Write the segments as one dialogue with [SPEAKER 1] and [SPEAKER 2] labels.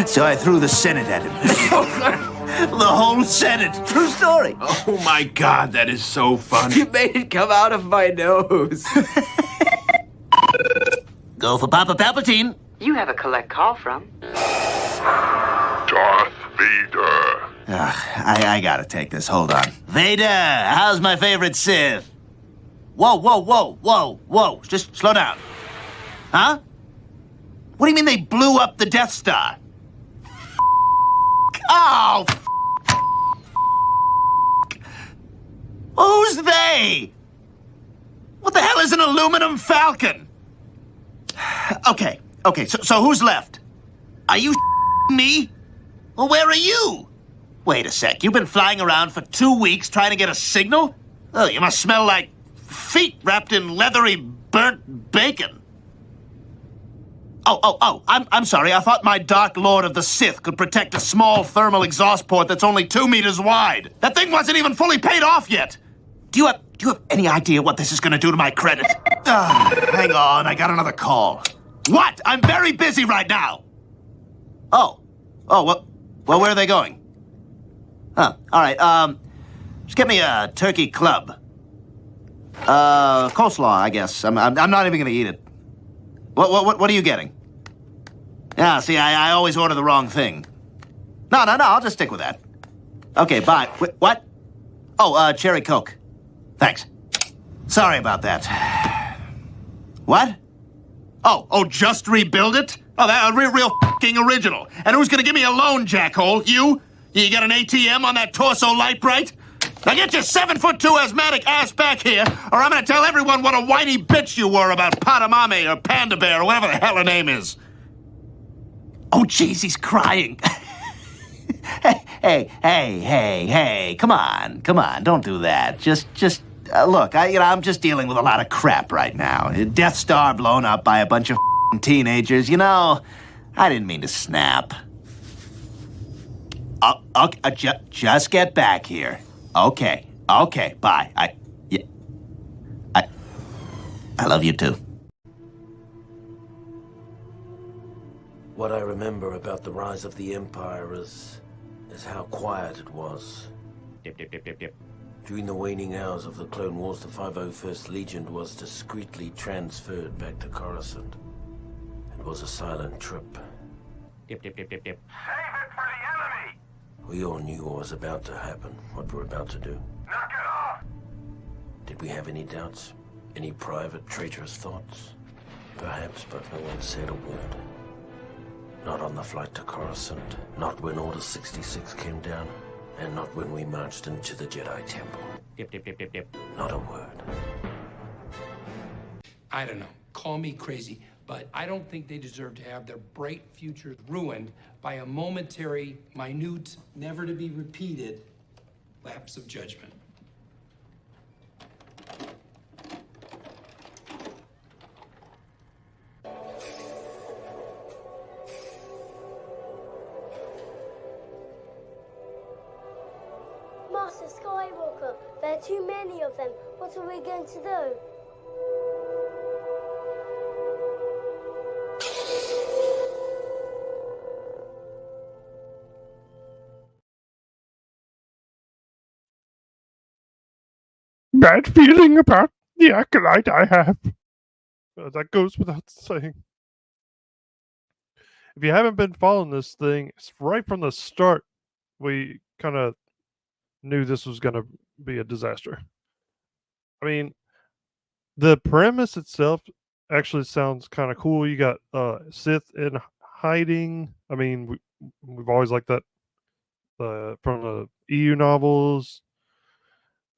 [SPEAKER 1] So I threw the Senate at him. The whole Senate. True story.
[SPEAKER 2] Oh my God, that is so funny.
[SPEAKER 3] You made it come out of my nose.
[SPEAKER 1] Go for Papa Palpatine.
[SPEAKER 4] You have a collect call from
[SPEAKER 5] Darth Vader.
[SPEAKER 1] I gotta take this. Hold on. Vader, how's my favorite Sith? Whoa. Just slow down. Huh? What do you mean they blew up the Death Star? Oh, who's they? What the hell is an aluminum falcon? Okay, so who's left? Are you me? Well, where are you? Wait a sec, you've been flying around for 2 weeks trying to get a signal? Oh, you must smell like feet wrapped in leathery burnt bacon. Oh, I'm sorry. I thought my Dark Lord of the Sith could protect a small thermal exhaust port that's only 2 meters wide. That thing wasn't even fully paid off yet. Do you have any idea what this is going to do to my credit? Hang on, I got another call. What? I'm very busy right now. Oh, well, where are they going? Huh, all right, just get me a turkey club. Coleslaw, I guess. I'm not even going to eat it. What are you getting? Yeah, see, I always order the wrong thing. No, I'll just stick with that. Okay, bye. What? Oh, cherry Coke. Thanks. Sorry about that. What? Oh, just rebuild it? Oh, that real f***ing original. And who's gonna give me a loan, jackhole? You? You got an ATM on that torso light bright? Now get your 7'2" asthmatic ass back here, or I'm gonna tell everyone what a whiny bitch you were about Padamame or Panda Bear or whatever the hell her name is. Oh, jeez, he's crying. Hey, come on, don't do that. Just look, I'm just dealing with a lot of crap right now. Death Star blown up by a bunch of teenagers, I didn't mean to snap. Just get back here. Okay, bye. I love you too.
[SPEAKER 6] What I remember about the rise of the Empire is how quiet it was.
[SPEAKER 3] Dip.
[SPEAKER 6] During the waning hours of the Clone Wars, the 501st Legion was discreetly transferred back to Coruscant. It was a silent trip.
[SPEAKER 3] Dip.
[SPEAKER 5] Save it for the enemy!
[SPEAKER 6] We all knew what was about to happen, what we're about to do.
[SPEAKER 5] Knock it off!
[SPEAKER 6] Did we have any doubts? Any private, traitorous thoughts? Perhaps, but no one said a word. Not on the flight to Coruscant, not when Order 66 came down, and not when we marched into the Jedi Temple.
[SPEAKER 3] Dip.
[SPEAKER 6] Not a word.
[SPEAKER 7] I don't know, call me crazy, but I don't think they deserve to have their bright future ruined by a momentary, minute, never to be repeated lapse of judgment.
[SPEAKER 8] Master Skywalker, there are too many of them. What are we going to do?
[SPEAKER 9] Bad feeling about the Acolyte I have. That goes without saying. If you haven't been following this thing, it's right from the start, we kind of knew this was going to be a disaster. I mean, the premise itself actually sounds kind of cool. You got Sith in hiding. I mean, we've always liked that from the EU novels.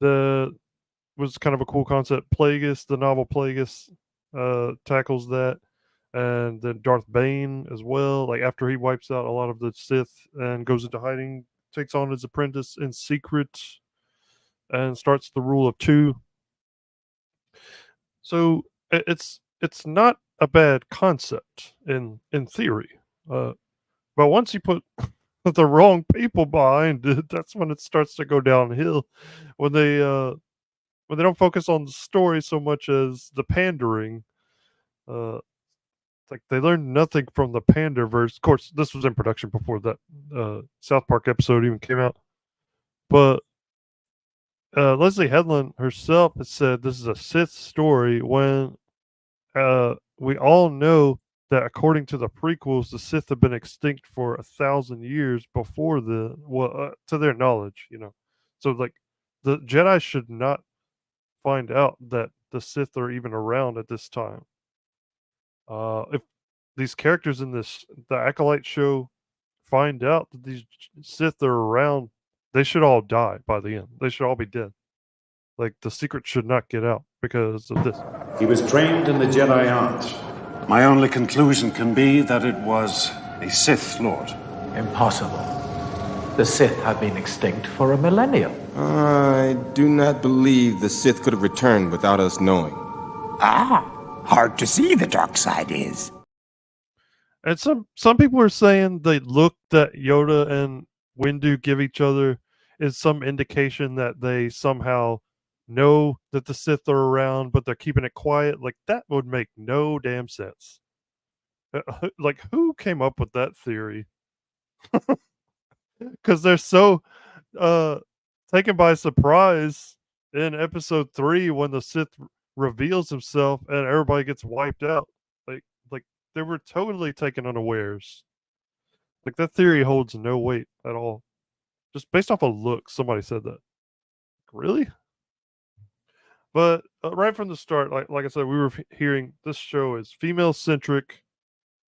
[SPEAKER 9] Was kind of a cool concept. Plagueis, the novel Plagueis, tackles that. And then Darth Bane as well. Like, after he wipes out a lot of the Sith and goes into hiding, takes on his apprentice in secret and starts the rule of 2. So it's not a bad concept in theory. But once you put the wrong people behind it, that's when it starts to go downhill. When they don't focus on the story so much as the pandering, like they learned nothing from the Pandaverse. Of course, this was in production before that South Park episode even came out. But Leslie Headland herself has said this is a Sith story when we all know that according to the prequels, the Sith have been extinct for 1,000 years before to their knowledge, So like the Jedi should not find out that the Sith are even around at this time. If these characters in the Acolyte show find out that these Sith are around, they should all die by the end. They should all be dead. Like the secret should not get out because of this.
[SPEAKER 10] He was trained in the Jedi arts. My only conclusion can be that it was a Sith Lord.
[SPEAKER 11] Impossible. The Sith have been extinct for a millennium.
[SPEAKER 12] I do not believe the Sith could have returned without us knowing.
[SPEAKER 13] Hard to see the dark side is.
[SPEAKER 9] And some people are saying the look that Yoda and Windu give each other is some indication that they somehow know that the Sith are around, but they're keeping it quiet. Like that would make no damn sense. Like who came up with that theory? Because they're so taken by surprise in episode 3 when the Sith reveals himself and everybody gets wiped out. Like they were totally taken unawares. Like that theory holds no weight at all. Just based off a look, somebody said that. Really? But right from the start, like I said, we were hearing this show is female centric.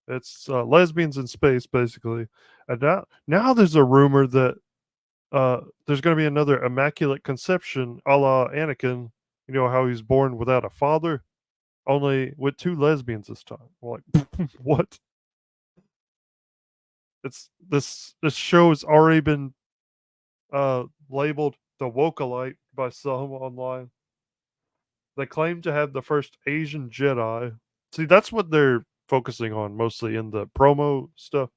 [SPEAKER 9] It's lesbians in space, basically. And now there's a rumor that there's going to be another immaculate conception, a la Anakin. You know how he's born without a father, only with 2 lesbians this time. We're like, what? It's this show has already been labeled the ACOLYTE by some online. They claim to have the first Asian Jedi. See, that's what they're focusing on mostly in the promo stuff,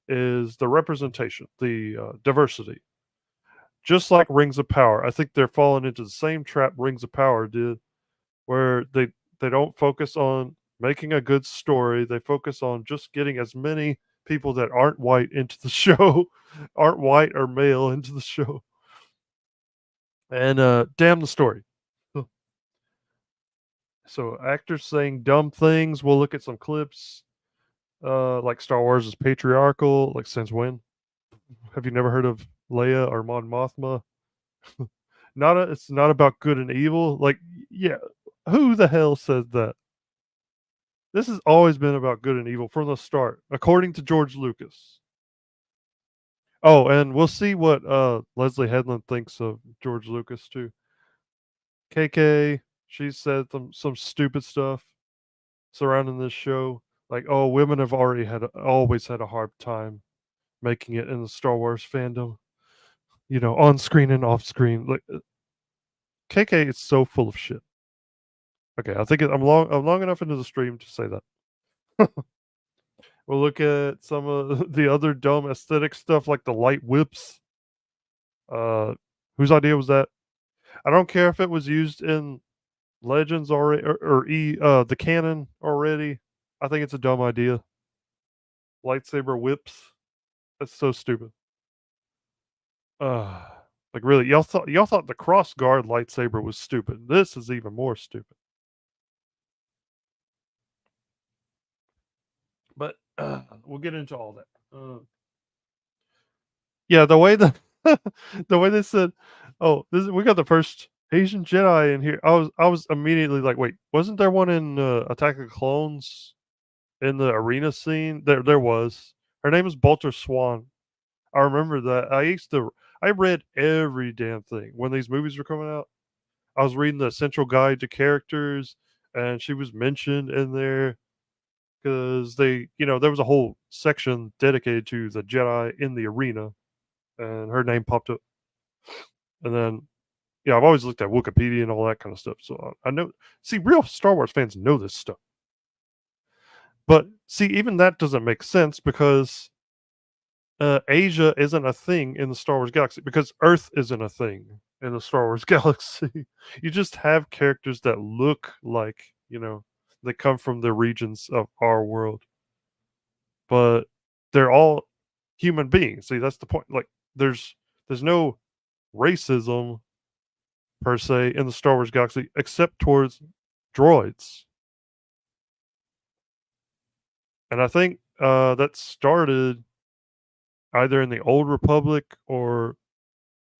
[SPEAKER 9] is the representation, the diversity. Just like Rings of Power, I think they're falling into the same trap Rings of Power did, where they don't focus on making a good story. They focus on just getting as many people that aren't white into the show, aren't white or male into the show. And damn the story. So actors saying dumb things. We'll look at some clips. Like Star Wars is patriarchal. Like since when? Have you never heard of Leia or Mon Mothma? It's not about good and evil. Like, yeah, who the hell says that? This has always been about good and evil from the start, according to George Lucas. Oh, and we'll see what Leslie Headland thinks of George Lucas too. KK, she said some stupid stuff surrounding this show, like, oh, women have always had a hard time making it in the Star Wars fandom, on screen and off screen. Like, KK is so full of shit. Okay, I think I'm long enough into the stream to say that. We'll look at some of the other dumb aesthetic stuff, like the light whips. Whose idea was that? I don't care if it was used in Legends already or the canon already. I think it's a dumb idea. Lightsaber whips. That's so stupid. Like really, y'all thought the cross guard lightsaber was stupid. This is even more stupid. But we'll get into all that. Yeah, the way they said, "Oh, we got the first Asian Jedi in here." I was immediately like, "Wait, wasn't there one in Attack of the Clones in the arena scene?" There was. Her name is Bolter Swan. I remember that. I read every damn thing when these movies were coming out. I was reading the Central Guide to Characters, and she was mentioned in there. Because there was a whole section dedicated to the Jedi in the arena, and her name popped up. And then, I've always looked at Wikipedia and all that kind of stuff, so I know. See, real Star Wars fans know this stuff. But see, even that doesn't make sense because Asia isn't a thing in the Star Wars galaxy, because Earth isn't a thing in the Star Wars galaxy. You just have characters that look like, they come from the regions of our world. but they're all human beings. See, that's the point. Like, there's no racism per se in the Star Wars galaxy except towards droids. And I think that started either in the Old Republic or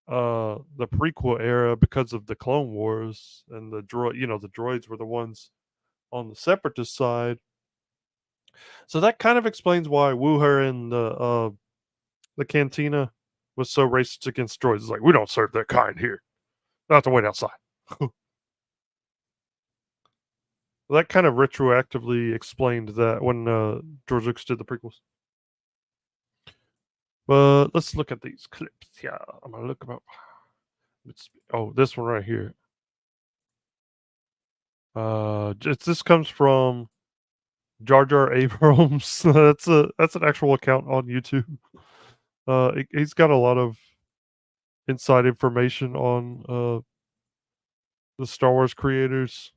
[SPEAKER 9] the prequel era because of the Clone Wars and the droids were the ones on the separatist side. So that kind of explains why Wuher in the cantina was so racist against droids. It's like, we don't serve that kind here. They'll have to wait outside. That kind of retroactively explained that when George Lucas did the prequels. But let's look at these clips. Yeah, I'm gonna look them up. This one right here. This comes from Jar Jar Abrams. that's an actual account on YouTube. He's got a lot of inside information on the Star Wars creators.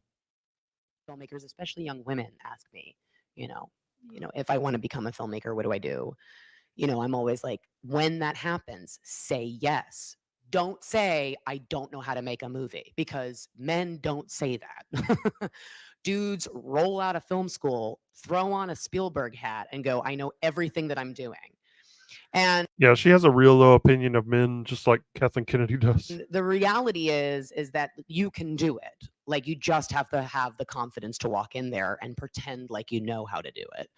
[SPEAKER 4] Filmmakers, especially young women, ask me, if I want to become a filmmaker, what do I do? I'm always like, when that happens, say yes. Don't say, I don't know how to make a movie, because men don't say that. Dudes roll out of film school, throw on a Spielberg hat, and go, I know everything that I'm doing. And
[SPEAKER 9] yeah, she has a real low opinion of men, just like Kathleen Kennedy does.
[SPEAKER 4] The reality is that you can do it. Like, you just have to have the confidence to walk in there and pretend like you know how to do it.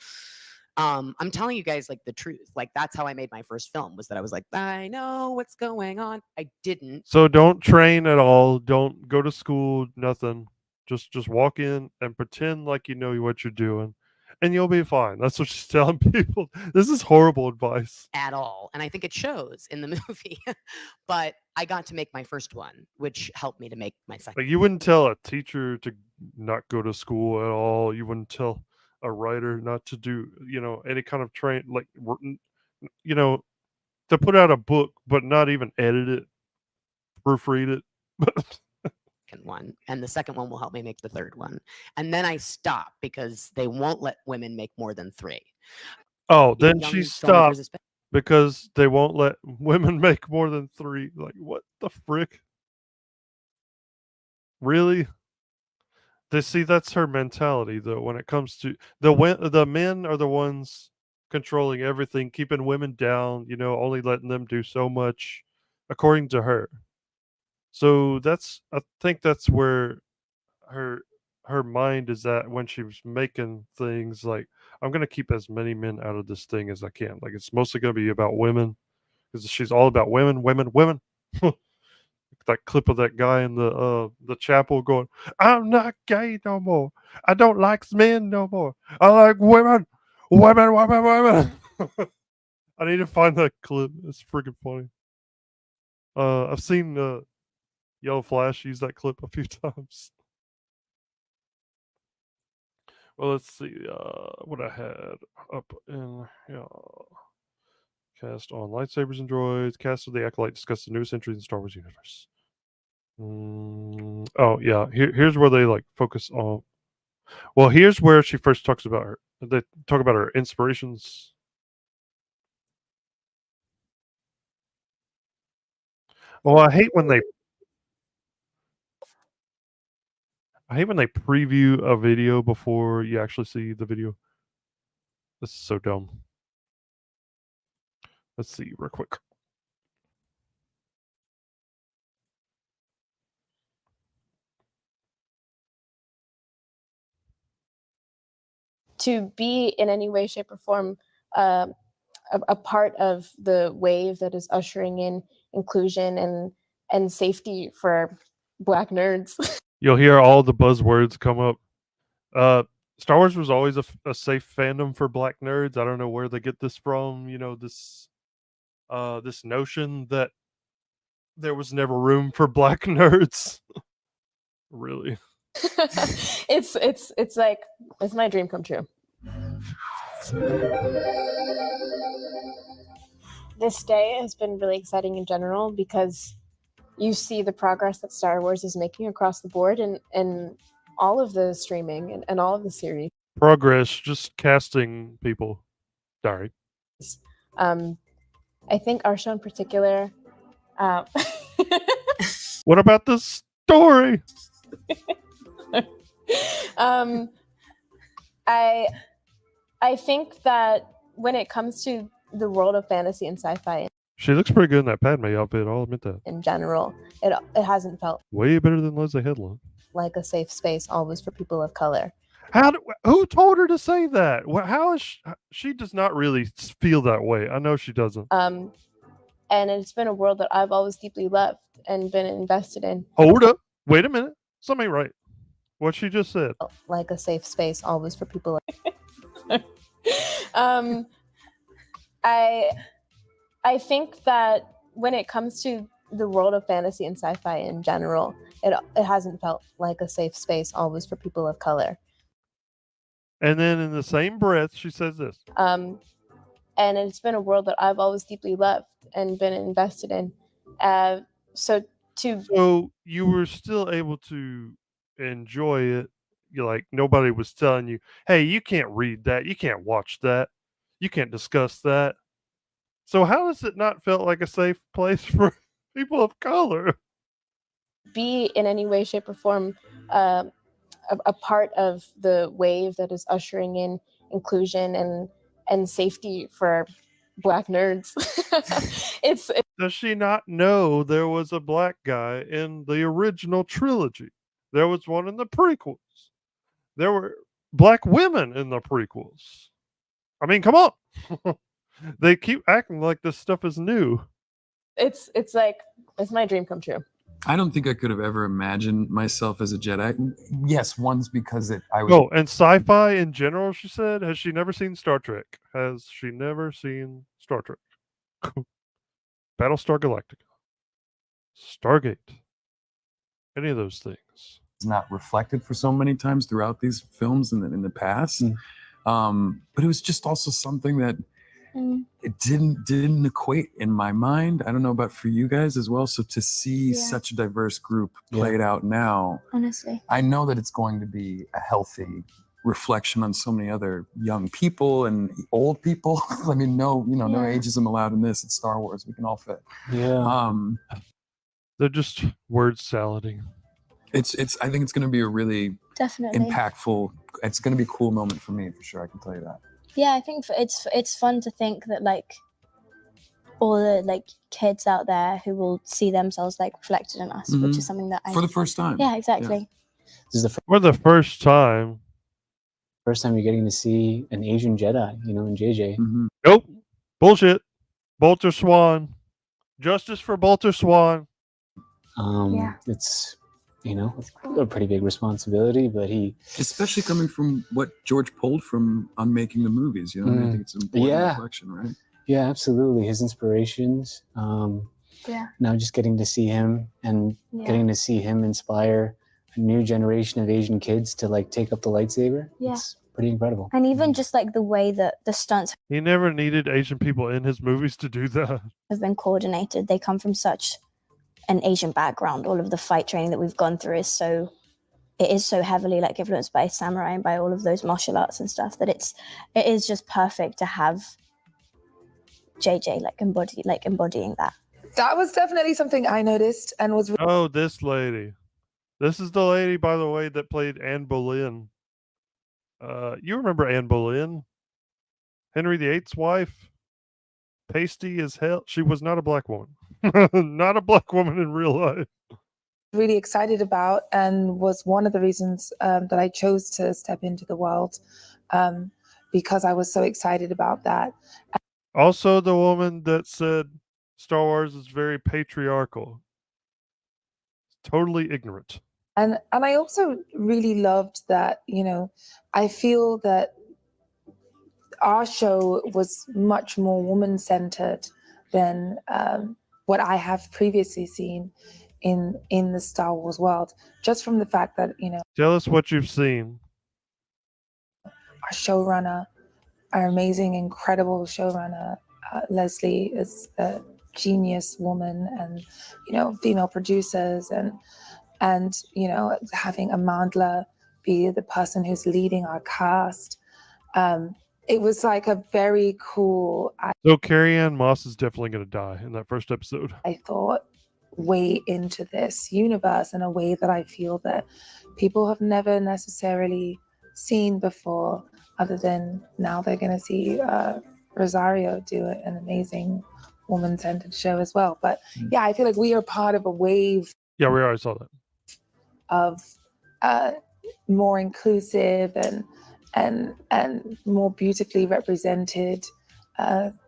[SPEAKER 4] I'm telling you guys, like, the truth. Like, that's how I made my first film, was that I was like, I know what's going on. I didn't.
[SPEAKER 9] So don't train at all. Don't go to school. Nothing. Just walk in and pretend like you know what you're doing, and you'll be fine. That's what she's telling people. This is horrible advice.
[SPEAKER 4] At all. And I think it shows in the movie. But I got to make my first one, which helped me to make my second.
[SPEAKER 9] Like, you wouldn't tell a teacher to not go to school at all. You wouldn't tell a writer not to do, any kind of train, like, to put out a book, but not even edit it, proofread it.
[SPEAKER 4] One, and the second one will help me make the third one. And then I stop because they won't let women make more than 3.
[SPEAKER 9] Oh, then she stopped because they won't let women make more than 3. Like, what the frick? Really? That's her mentality, though. When it comes to the men are the ones controlling everything, keeping women down. Only letting them do so much, according to her. So I think that's where her mind is at when she was making things. Like, I'm gonna keep as many men out of this thing as I can. Like, it's mostly gonna be about women, because she's all about women. That clip of that guy in the chapel going, I'm not gay no more. I don't like men no more. I like women. Women. I need to find that clip. It's freaking funny. I've seen Yellow Flash use that clip a few times. Well, let's see what I had up in cast on lightsabers and droids. Cast of the Acolyte discuss the newest entries in the Star Wars universe. Oh yeah, here's where they focus on. Well, here's where she first talks about her. They talk about her inspirations. Well, I hate when they preview a video before you actually see the video. This is so dumb. Let's see real quick.
[SPEAKER 14] To be in any way, shape, or form a part of the wave that is ushering in inclusion and safety for Black nerds.
[SPEAKER 9] You'll hear all the buzzwords come up. Star Wars was always a safe fandom for Black nerds. I don't know where they get this from. This notion that there was never room for Black nerds. Really.
[SPEAKER 14] It's like, it's my dream come true. This day has been really exciting in general because you see the progress that Star Wars is making across the board and all of the streaming and all of the series.
[SPEAKER 9] Progress, just casting people Sorry.
[SPEAKER 14] I think our show in particular.
[SPEAKER 9] What about the story?
[SPEAKER 14] I think that when it comes to the world of fantasy and sci-fi
[SPEAKER 9] She looks pretty good in that Padme outfit. I'll admit that.
[SPEAKER 14] in general, it hasn't felt
[SPEAKER 9] Way better than Leslie Headland.
[SPEAKER 14] like a safe space always for people of color.
[SPEAKER 9] Who told her to say that? How is she does not really feel that way. I know she doesn't.
[SPEAKER 14] And it's been a world that I've always deeply loved and been invested in.
[SPEAKER 9] Hold up. Wait a minute. Something ain't right. What she just said.
[SPEAKER 14] Like a safe space always for people. I think that when it comes to the world of fantasy and sci-fi in general, it hasn't felt like a safe space always for people of color.
[SPEAKER 9] And then in the same breath, she says this.
[SPEAKER 14] And it's been a world that I've always deeply loved and been invested in. So
[SPEAKER 9] you were still able to enjoy it. You're like, nobody was telling you, hey, you can't read that. You can't watch that. You can't discuss that. So how does it not feel like a safe place for people of color?
[SPEAKER 14] Be in any way, shape, or form a part of the wave that is ushering in inclusion and safety for Black nerds.
[SPEAKER 9] Does she not know there was a black guy in the original trilogy? There was one in the prequels. There were black women in the prequels. I mean, come on. They keep acting like this stuff is new.
[SPEAKER 14] It's like it's my dream come true.
[SPEAKER 15] I don't think I could have ever imagined myself as a Jedi. Yes, one's because I was.
[SPEAKER 9] Oh, and sci-fi in general, she said. Has she never seen Star Trek? Has she never seen Star Trek? Battlestar Galactica. Stargate. Any of those things.
[SPEAKER 15] It's not reflected for so many times throughout these films in the past. But it was just also something that it didn't equate in my mind. I don't know about for you guys as well. So to see such a diverse group played out now,
[SPEAKER 14] Honestly,
[SPEAKER 15] I know that it's going to be a healthy reflection on so many other young people and old people. I mean, no ageism allowed in this. It's Star Wars. We can all fit.
[SPEAKER 9] Yeah. They're just word salading.
[SPEAKER 15] I think it's going to be a really
[SPEAKER 14] definitely
[SPEAKER 15] impactful. It's going to be a cool moment for me for sure. I can tell you that.
[SPEAKER 14] Yeah, I think it's fun to think that like all the like kids out there who will see themselves like reflected in us, which is something that
[SPEAKER 15] for the first time.
[SPEAKER 14] Yeah, exactly.
[SPEAKER 16] This is the
[SPEAKER 9] For the first time.
[SPEAKER 16] First time you're getting to see an Asian Jedi, in JJ.
[SPEAKER 9] Nope. Bullshit. Bolter Swan. Justice for Bolter Swan.
[SPEAKER 16] It's a pretty big responsibility, but
[SPEAKER 15] especially coming from what George pulled from on making the movies, I think it's an important reflection, right?
[SPEAKER 16] Yeah, absolutely. His inspirations. Now just getting to see him and getting to see him inspire a new generation of Asian kids to like take up the lightsaber.
[SPEAKER 14] Yeah.
[SPEAKER 16] It's pretty incredible.
[SPEAKER 14] And even just like the way that the stunts
[SPEAKER 9] He never needed Asian people in his movies to do that.
[SPEAKER 14] have been coordinated. They come from such an Asian background. All of the fight training that we've gone through is so heavily like influenced by samurai and by all of those martial arts and stuff that it is just perfect to have JJ embodying that.
[SPEAKER 17] That was definitely something I noticed and was.
[SPEAKER 9] Oh, this lady. This is the lady, by the way, that played Anne Boleyn. You remember Anne Boleyn? Henry VIII's wife? Pasty as hell. She was not a black woman. Not a black woman in real life.
[SPEAKER 17] Really excited about and was one of the reasons that I chose to step into the world because I was so excited about that.
[SPEAKER 9] Also, the woman that said Star Wars is very patriarchal. Totally ignorant.
[SPEAKER 17] And I also really loved that, I feel that our show was much more woman-centered than what I have previously seen in the Star Wars world, just from the fact that,
[SPEAKER 9] Tell us what you've seen.
[SPEAKER 17] Our showrunner, our amazing, incredible showrunner, Leslie, is a genius woman, and, female producers and having Amandla be the person who's leading our cast. it was like a very cool,
[SPEAKER 9] So Carrie-Anne Moss is definitely going to die in that first episode.
[SPEAKER 17] I thought, way into this universe in a way that I feel that people have never necessarily seen before, other than now they're going to see Rosario do an amazing woman-centered show as well. But yeah, I feel like we are part of a wave.
[SPEAKER 9] Yeah, we already saw that.
[SPEAKER 17] Of more inclusive and more beautifully represented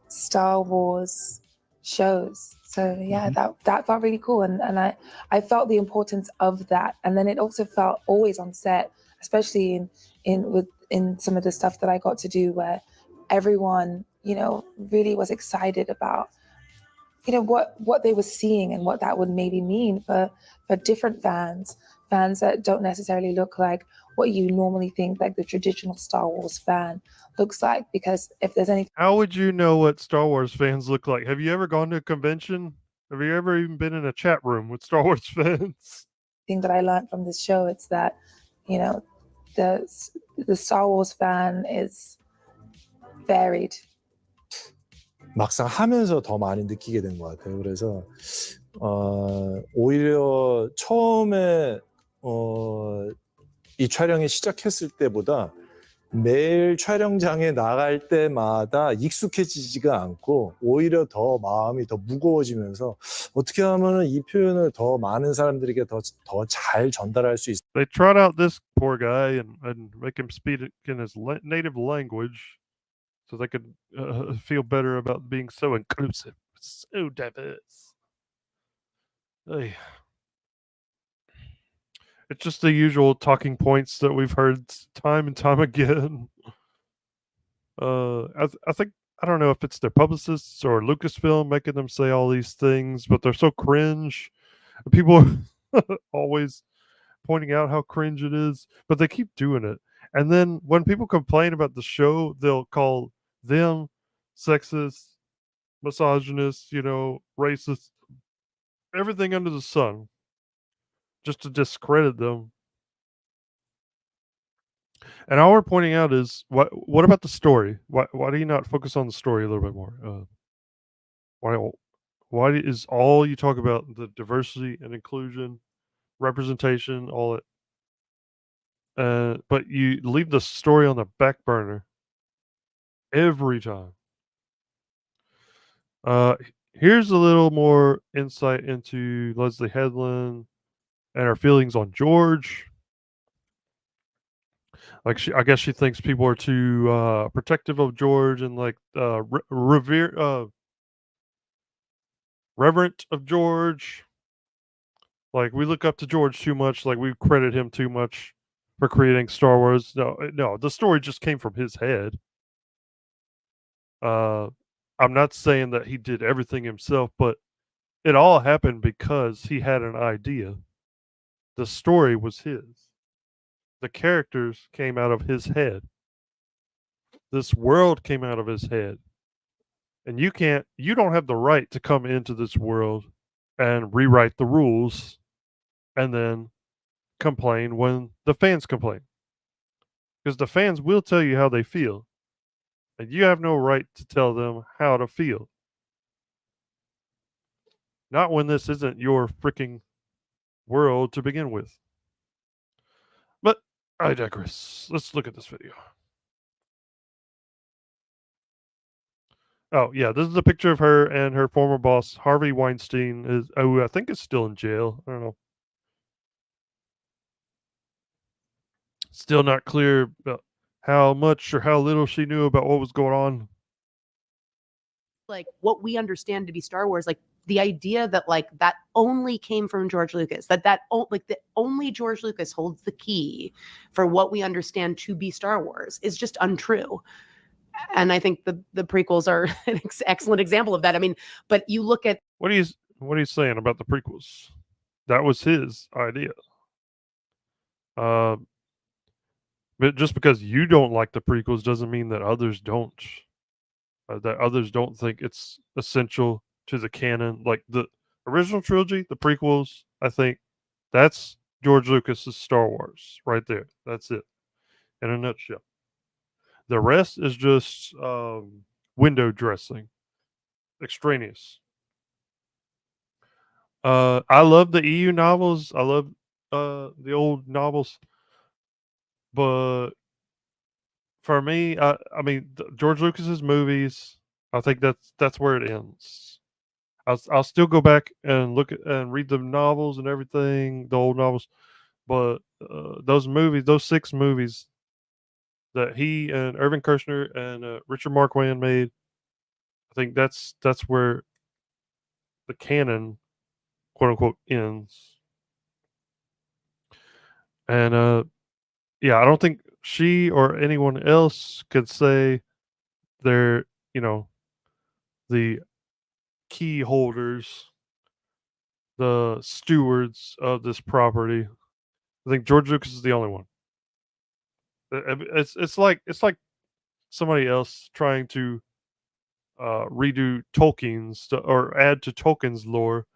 [SPEAKER 17] Star Wars shows. So yeah, that felt really cool, and I felt the importance of that. And then it also felt always on set, especially in some of the stuff that I got to do, where everyone, you know, really was excited about, you know, what they were seeing and what that would maybe mean for different fans that don't necessarily look like what you normally think like the traditional Star Wars fan looks like. Because if there's any,
[SPEAKER 9] how would you know what Star Wars fans look like? Have you ever gone to a convention? Have you ever even been in a chat room with Star Wars fans?
[SPEAKER 17] thing that I learned from this show, it's that, you know, the Star Wars fan is varied.
[SPEAKER 18] 막상 하면서 더 많이 느끼게 된 것 같아요. 그래서 오히려 처음에 이 촬영이 시작했을 때보다 매일 촬영장에 나갈 때마다 익숙해지지가 않고 오히려 더 마음이 더 무거워지면서 어떻게 하면 이 표현을 더 많은 사람들에게 더 잘 전달할 수 있을까?
[SPEAKER 9] They trot out this poor guy and make him speak in his native language so they could feel better about being so inclusive, so diverse. Hey. It's just the usual talking points that we've heard time and time again. I think, I don't know if it's their publicists or Lucasfilm making them say all these things, but they're so cringe. People are always pointing out how cringe it is, but they keep doing it. And then when people complain about the show, they'll call them sexist, misogynist, you know, racist, everything under the sun, just to discredit them. And all we're pointing out is what about the story? Why do you not focus on the story a little bit more? Why is all you talk about the diversity and inclusion, representation, all it, but you leave the story on the back burner every time. Here's a little more insight into Leslie Headland and her feelings on George. Like I guess she thinks people are too protective of George and like reverent of George. Like we look up to George too much. Like we credit him too much for creating Star Wars. No, the story just came from his head. I'm not saying that he did everything himself, but it all happened because he had an idea. The story was his. The characters came out of his head. This world came out of his head. And you don't have the right to come into this world and rewrite the rules and then complain when the fans complain. Because the fans will tell you how they feel. And you have no right to tell them how to feel. Not when this isn't your freaking world to begin with. But I digress. Let's look at this video. Oh, yeah, this is a picture of her and her former boss, Harvey Weinstein, I think is still in jail. I don't know. Still not clear about how much or how little she knew about what was going on.
[SPEAKER 4] Like what we understand to be Star Wars, like the idea that like that only came from George Lucas, that only George Lucas holds the key for what we understand to be Star Wars is just untrue. And I think the prequels are an excellent example of that. I mean, but you look at
[SPEAKER 9] what are you saying about the prequels? That was his idea. But just because you don't like the prequels doesn't mean that others don't. That others don't think it's essential to the canon. Like the original trilogy, the prequels, I think that's George Lucas's Star Wars right there. That's it in a nutshell. The rest is just window dressing, extraneous. I love the EU novels. I love the old novels, but for me, I mean, George Lucas's movies. I think that's where it ends. I'll still go back and look at and read the novels and everything, the old novels, but those movies, those 6 movies that he and Irvin Kershner and Richard Marquand made, I think that's where the canon, quote unquote, ends. And yeah, I don't think she or anyone else could say they're, you know, the key holders, the stewards of this property. I think George Lucas is the only one. It's like somebody else trying to redo or add to Tolkien's lore.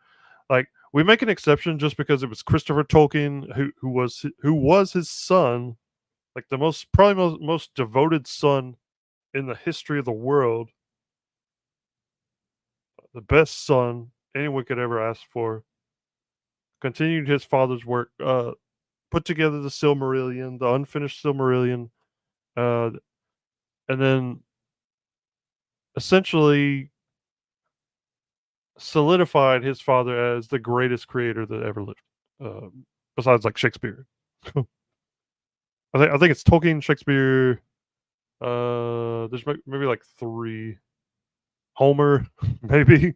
[SPEAKER 9] Like, we make an exception just because it was Christopher Tolkien who was his son, like the most devoted son in the history of the world, the best son anyone could ever ask for. Continued his father's work, put together the Silmarillion, the unfinished Silmarillion, uh, and then essentially solidified his father as the greatest creator that ever lived, besides like Shakespeare. I think it's Tolkien, Shakespeare. There's maybe like 3. Homer, maybe.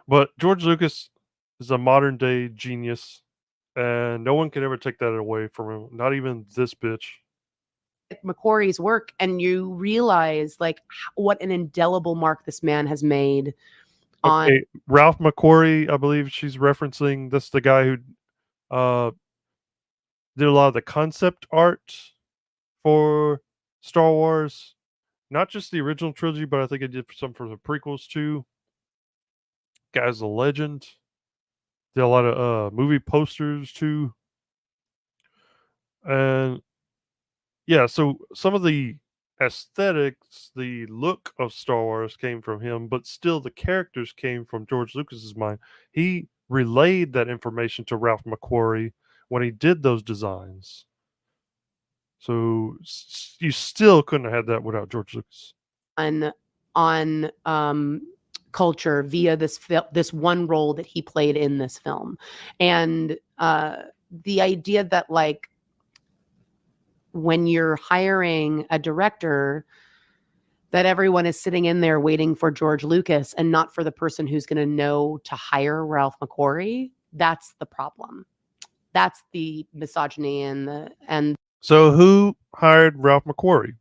[SPEAKER 9] But George Lucas is a modern day genius, and no one can ever take that away from him. Not even this bitch.
[SPEAKER 4] McQuarrie's work, and you realize like what an indelible mark this man has made on.
[SPEAKER 9] Okay, Ralph McQuarrie, I believe she's referencing. That's the guy who did a lot of the concept art for Star Wars, not just the original trilogy, but I think he did some for the prequels too. Guy's a legend. Did a lot of movie posters too, and yeah. So some of the aesthetics, the look of Star Wars came from him, but still the characters came from George Lucas's mind. He relayed that information to Ralph McQuarrie when he did those designs. So you still couldn't have had that without George Lucas.
[SPEAKER 4] On culture via this one role that he played in this film, and the idea that like when you're hiring a director, that everyone is sitting in there waiting for George Lucas and not for the person who's going to know to hire Ralph McQuarrie. That's the problem. That's the misogyny and.
[SPEAKER 9] So who hired Ralph McQuarrie?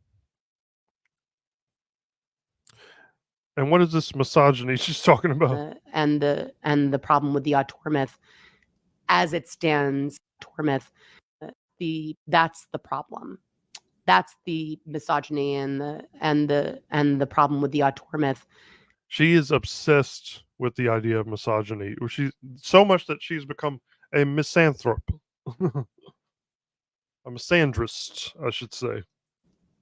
[SPEAKER 9] And what is this misogyny she's talking about?
[SPEAKER 4] And the problem with the auteur myth, as it stands, auteur myth, that's the problem. That's the misogyny and the problem with the auteur myth.
[SPEAKER 9] She is obsessed with the idea of misogyny. She's so much that she's become a misanthrope. A misandrist, I should say.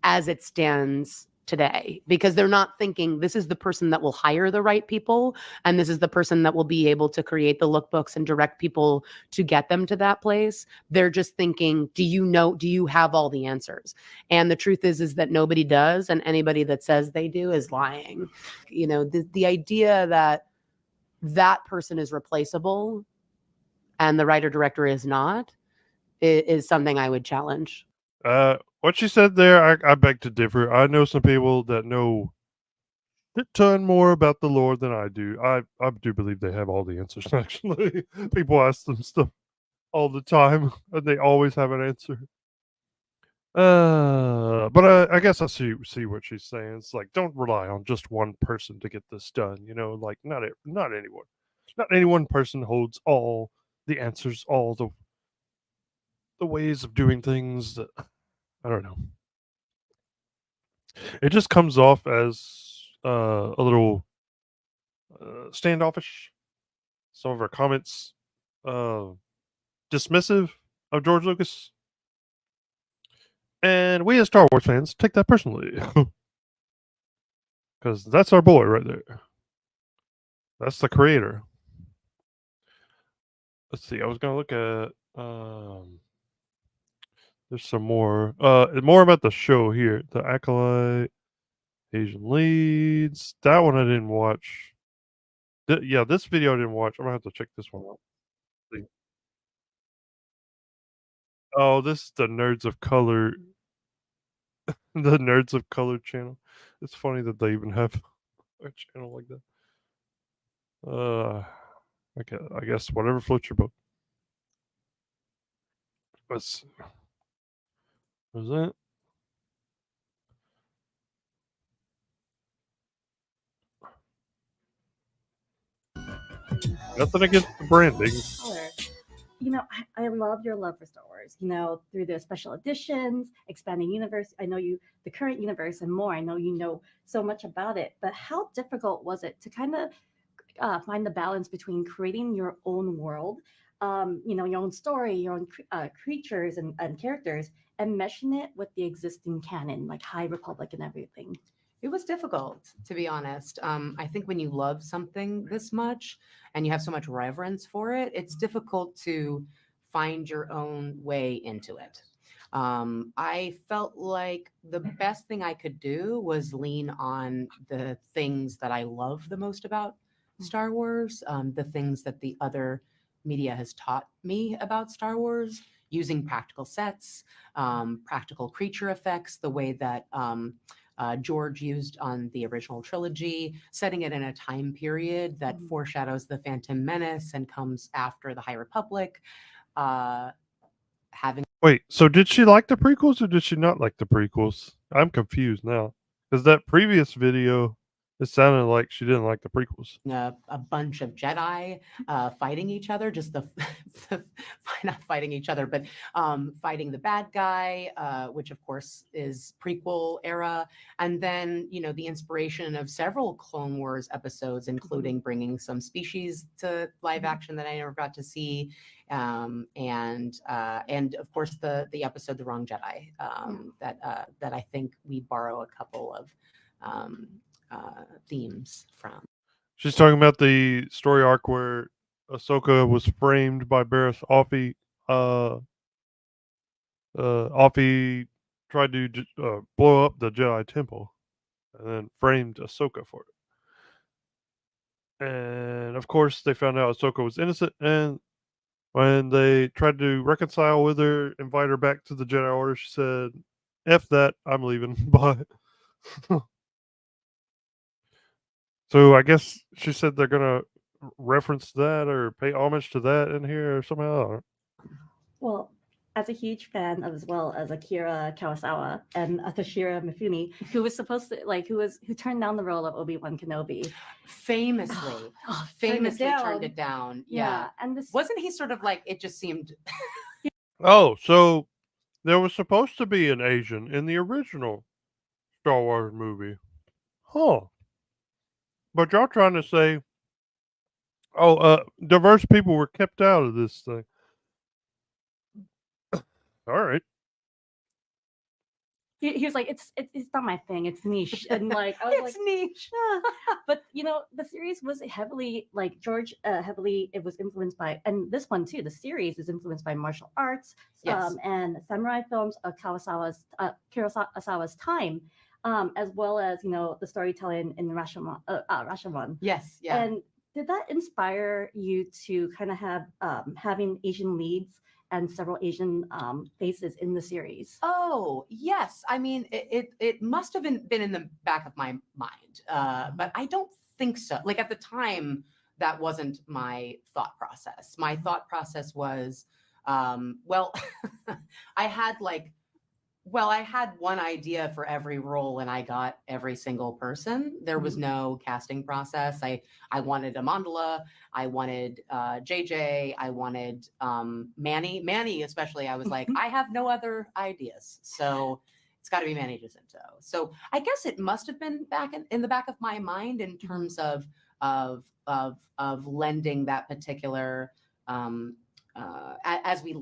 [SPEAKER 4] As it stands today, because they're not thinking this is the person that will hire the right people, and this is the person that will be able to create the lookbooks and direct people to get them to that place. They're just thinking, do you have all the answers? And the truth is that nobody does, and anybody that says they do is lying. You know, the idea that person is replaceable and the writer director is not is something I would challenge.
[SPEAKER 9] What she said there, I beg to differ. I know some people that know a ton more about the lore than I do. I do believe they have all the answers, actually. People ask them stuff all the time, and they always have an answer. But I guess I see what she's saying. It's like, don't rely on just one person to get this done. You know, like not anyone. Not any one person holds all the answers, all the ways of doing things. That I don't know. It just comes off as a little standoffish. Some of our comments dismissive of George Lucas. And we as Star Wars fans take that personally. Because that's our boy right there. That's the creator. Let's see. I was going to look at... there's some more. More about the show here. The Acolyte, Asian leads. That one I didn't watch. Yeah, this video I didn't watch. I'm going to have to check this one out. See. Oh, this is the Nerds of Color. The Nerds of Color channel. It's funny that they even have a channel like that. Okay, I guess whatever floats your boat. Let's. Was that? Nothing against the branding.
[SPEAKER 19] You know, I love your love for Star Wars. You know, through the special editions, expanding universe. I know you, the current universe, and more. I know you know so much about it. But how difficult was it to kind of find the balance between creating your own world, you know, your own story, your own creatures and characters, and meshing it with the existing canon, like High Republic and everything?
[SPEAKER 4] It was difficult, to be honest. I think when you love something this much and you have so much reverence for it, it's difficult to find your own way into it. I felt like the best thing I could do was lean on the things that I love the most about Star Wars, the things that the other media has taught me about Star Wars, using practical sets, practical creature effects, the way that George used on the original trilogy, setting it in a time period that foreshadows the Phantom Menace and comes after the High Republic.
[SPEAKER 9] Wait, so did she like the prequels or did she not like the prequels? I'm confused now. Because that previous video, it sounded like she didn't like the prequels.
[SPEAKER 4] A bunch of Jedi fighting each other, just not fighting each other, but fighting the bad guy, which of course is prequel era. And then, you know, the inspiration of several Clone Wars episodes, including bringing some species to live action that I never got to see. And of course the episode The Wrong Jedi, that I think we borrow a couple of themes from.
[SPEAKER 9] She's talking about the story arc where Ahsoka was framed by Barriss Offee. Offee tried to blow up the Jedi Temple and then framed Ahsoka for it. And of course, they found out Ahsoka was innocent. And when they tried to reconcile with her, invite her back to the Jedi Order, she said, "F that, I'm leaving." Bye. So I guess she said they're gonna reference that or pay homage to that in here or somehow.
[SPEAKER 19] Well, as a huge fan of, as well as Akira Kurosawa and Toshiro Mifune, who was supposed to who turned down the role of Obi-Wan Kenobi,
[SPEAKER 4] famously turned it down. Yeah.
[SPEAKER 19] And this
[SPEAKER 4] wasn't he sort of like, it just seemed.
[SPEAKER 9] Oh, so there was supposed to be an Asian in the original Star Wars movie. Huh. But y'all trying to say, diverse people were kept out of this thing. All right.
[SPEAKER 19] He was like, it's not my thing. It's niche, and like I was
[SPEAKER 4] it's niche.
[SPEAKER 19] But you know, the series was heavily it was influenced by, and this one too. The series is influenced by martial arts,
[SPEAKER 4] yes.
[SPEAKER 19] And samurai films of Kurosawa's time, as well as, you know, the storytelling in Rashomon.
[SPEAKER 4] Yes, yeah.
[SPEAKER 19] And did that inspire you to kind of have having Asian leads and several Asian faces in the series?
[SPEAKER 4] Oh, yes. I mean, it must have been in the back of my mind, but I don't think so. Like at the time, that wasn't my thought process. My thought process was, well, I had one idea for every role and I got every single person. There was no casting process. I wanted Amandla, I wanted JJ, I wanted Manny especially. I was like, I have no other ideas. So it's got to be Manny Jacinto. So I guess it must have been back in the back of my mind in terms of lending that particular as we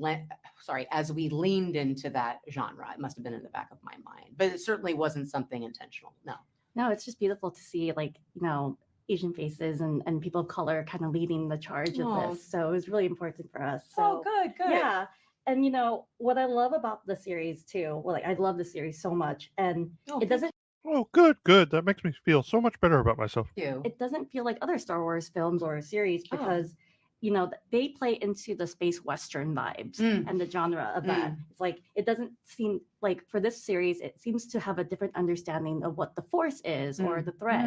[SPEAKER 4] as we leaned into that genre. It must have been in the back of my mind, but it certainly wasn't something intentional. No.
[SPEAKER 19] No, it's just beautiful to see, like, Asian faces and people of color kind of leading the charge of
[SPEAKER 4] Aw.
[SPEAKER 19] this. So it was really important for us. So
[SPEAKER 4] Oh, good, good.
[SPEAKER 19] yeah. And what I love about the series too, well, like I love the series so much, and it doesn't
[SPEAKER 9] Oh, good, good. That makes me feel so much better about myself.
[SPEAKER 19] it doesn't feel like other Star Wars films or series
[SPEAKER 4] Oh.
[SPEAKER 19] because they play into the space western vibes and the genre of that. It's like it doesn't seem like for this series it seems to have a different understanding of what the force is or the threat.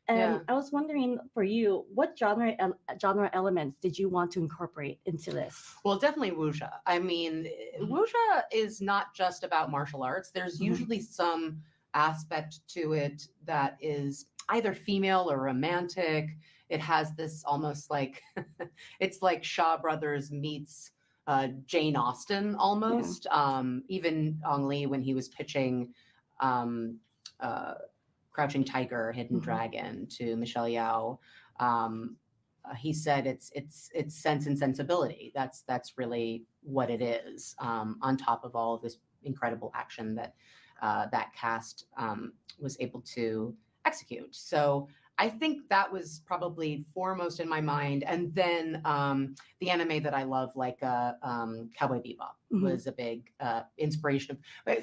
[SPEAKER 19] And
[SPEAKER 4] Yeah.
[SPEAKER 19] I was wondering for you, what genre elements did you want to incorporate into this?
[SPEAKER 4] Well, definitely wuxia. I mean, wuxia is not just about martial arts. There's usually some aspect to it that is either female or romantic. It has this almost like it's like Shaw Brothers meets Jane Austen almost. Even Ong Lee, when he was pitching Crouching Tiger, Hidden Dragon to Michelle Yeoh, he said it's Sense and Sensibility. That's really what it is. On top of all of this incredible action that that cast was able to execute. So I think that was probably foremost in my mind. And then the anime that I love, like Cowboy Bebop, was a big inspiration.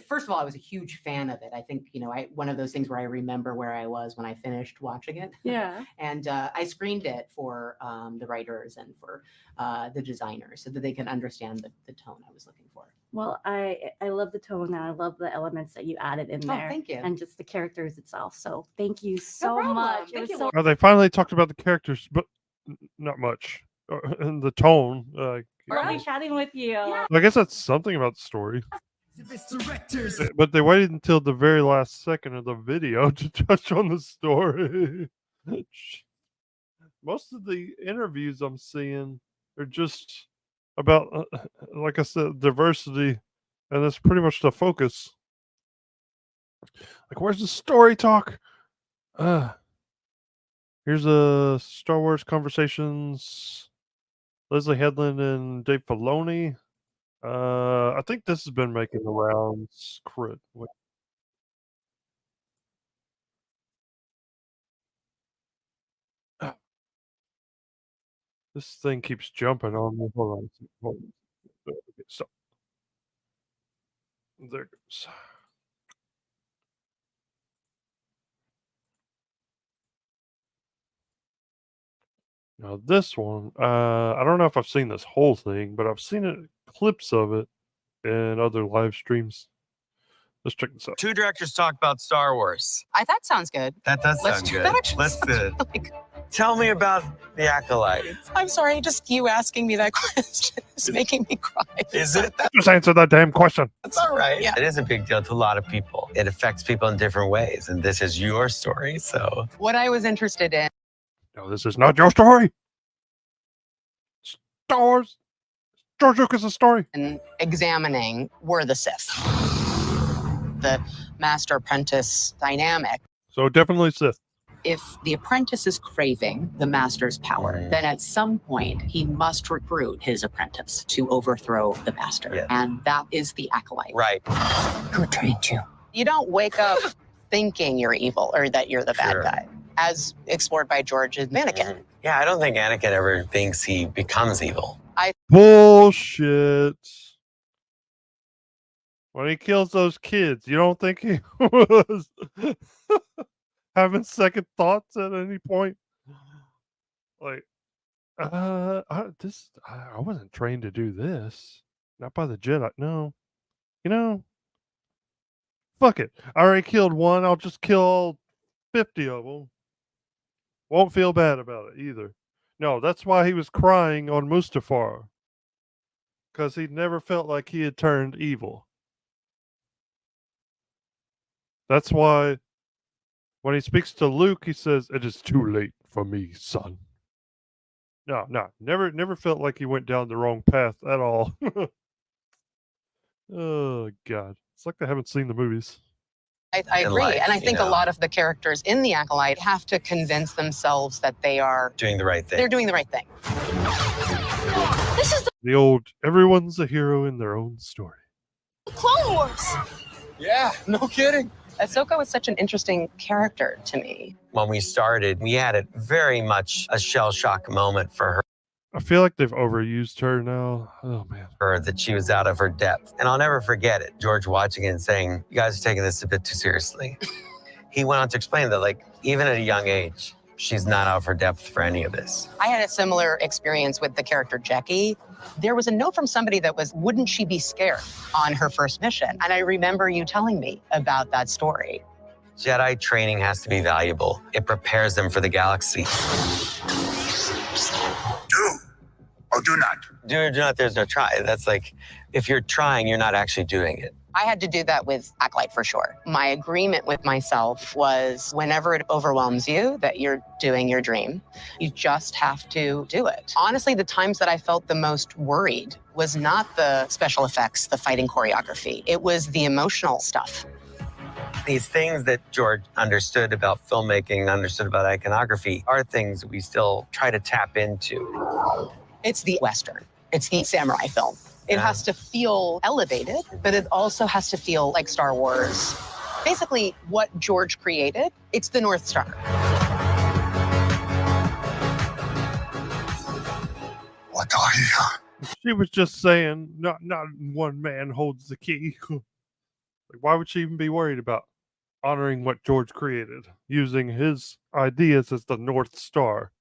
[SPEAKER 4] First of all, I was a huge fan of it. I think, one of those things where I remember where I was when I finished watching it.
[SPEAKER 19] Yeah.
[SPEAKER 4] And I screened it for the writers and for the designers so that they can understand the tone I was looking for.
[SPEAKER 19] Well, I love the tone and I love the elements that you added in
[SPEAKER 4] Oh,
[SPEAKER 19] there.
[SPEAKER 4] thank you.
[SPEAKER 19] And just the characters itself. So thank you so
[SPEAKER 4] problem.
[SPEAKER 19] much.
[SPEAKER 4] Thank
[SPEAKER 19] It
[SPEAKER 4] you,
[SPEAKER 19] was so
[SPEAKER 9] Oh, they finally talked about the characters, but not much. And the tone.
[SPEAKER 19] lovely chatting with you.
[SPEAKER 9] I guess that's something about the story. But they waited until the very last second of the video to touch on the story. Most of the interviews I'm seeing are just about, like I said, diversity, and that's pretty much the focus. Like, where's the story talk? Here's a Star Wars Conversations. Leslie Headland and Dave Filoni. I think this has been making the rounds. Wait. This thing keeps jumping on me. Hold on. Hold on. Okay, stop. There it goes. Now this one, I don't know if I've seen this whole thing, but I've seen it clips of it in other live streams. Let's check this out.
[SPEAKER 20] Two directors talk about Star Wars.
[SPEAKER 21] That sounds good.
[SPEAKER 20] That does
[SPEAKER 21] Let's
[SPEAKER 20] sound
[SPEAKER 21] do
[SPEAKER 20] good.
[SPEAKER 21] that. Actually
[SPEAKER 20] Let's
[SPEAKER 21] sounds
[SPEAKER 20] do it.
[SPEAKER 21] really good.
[SPEAKER 20] Tell me about the Acolyte.
[SPEAKER 21] I'm sorry, just you asking me that question is making me cry.
[SPEAKER 20] Is it?
[SPEAKER 9] Just answer that damn question.
[SPEAKER 20] That's all right.
[SPEAKER 21] Yeah.
[SPEAKER 20] It is a big deal to a lot of people. It affects people in different ways, and this is your story, so.
[SPEAKER 21] What I was interested in.
[SPEAKER 9] No, this is not your story. Star Wars. George Lucas' story.
[SPEAKER 21] And examining were the Sith. The master-apprentice dynamic.
[SPEAKER 9] So definitely Sith.
[SPEAKER 21] If the apprentice is craving the master's power, then at some point he must recruit his apprentice to overthrow the master.
[SPEAKER 20] Yes.
[SPEAKER 21] And that is the Acolyte.
[SPEAKER 20] Right.
[SPEAKER 21] Who trained you? You don't wake up thinking you're evil or that you're the bad guy, as explored by George and Anakin.
[SPEAKER 20] Yeah, I don't think Anakin ever thinks he becomes evil.
[SPEAKER 9] Bullshit. When he kills those kids, you don't think he was having second thoughts at any point? Like, I wasn't trained to do this. Not by the Jedi. No. Fuck it. I already killed one. I'll just kill all 50 of them. Won't feel bad about it either. No, that's why he was crying on Mustafar. Because he never felt like he had turned evil. That's why when he speaks to Luke, he says, "It is too late for me, son." No, never felt like he went down the wrong path at all. Oh, God. It's like they haven't seen the movies.
[SPEAKER 21] I
[SPEAKER 20] in
[SPEAKER 21] agree.
[SPEAKER 20] life,
[SPEAKER 21] And I
[SPEAKER 20] you
[SPEAKER 21] think
[SPEAKER 20] know?
[SPEAKER 21] a lot of the characters in the Acolyte have to convince themselves that they are
[SPEAKER 20] Doing the right thing.
[SPEAKER 21] They're doing the right thing.
[SPEAKER 8] This is
[SPEAKER 9] The old everyone's a hero in their own story.
[SPEAKER 8] the Clone Wars.
[SPEAKER 20] Yeah, no kidding.
[SPEAKER 21] Ahsoka was such an interesting character to me.
[SPEAKER 20] When we started, we had it very much a shell shock moment for her.
[SPEAKER 9] I feel like they've overused her now. Oh man.
[SPEAKER 20] Her that she was out of her depth. And I'll never forget it. George watching it and saying, "You guys are taking this a bit too seriously." He went on to explain that, like, even at a young age, she's not out of her depth for any of this.
[SPEAKER 21] I had a similar experience with the character Jackie. There was a note from somebody that was, wouldn't she be scared on her first mission? And I remember you telling me about that story.
[SPEAKER 20] Jedi training has to be valuable. It prepares them for the galaxy.
[SPEAKER 5] Do or do not.
[SPEAKER 20] Do or do not, there's no try. That's like, if you're trying, you're not actually doing it.
[SPEAKER 21] I had to do that with ACOLYTE for sure. My agreement with myself was whenever it overwhelms you that you're doing your dream, you just have to do it. Honestly, the times that I felt the most worried was not the special effects, the fighting choreography. It was the emotional stuff.
[SPEAKER 20] These things that George understood about filmmaking, understood about iconography, are things that we still try to tap into.
[SPEAKER 21] It's the Western. It's the samurai film. It has to feel elevated, but it also has to feel like Star Wars. Basically, what George created, it's the North Star.
[SPEAKER 5] What are you?
[SPEAKER 9] She was just saying, not one man holds the key. Like, why would she even be worried about honoring what George created, using his ideas as the North Star?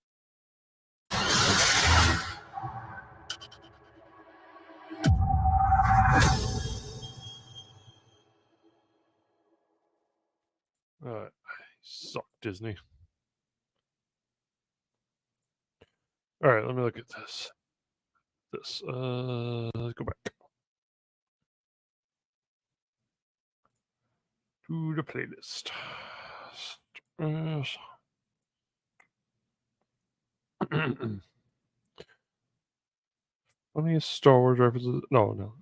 [SPEAKER 9] Suck, Disney. All right, let me look at this. Let's go back to the playlist. Funniest Star Wars references. No.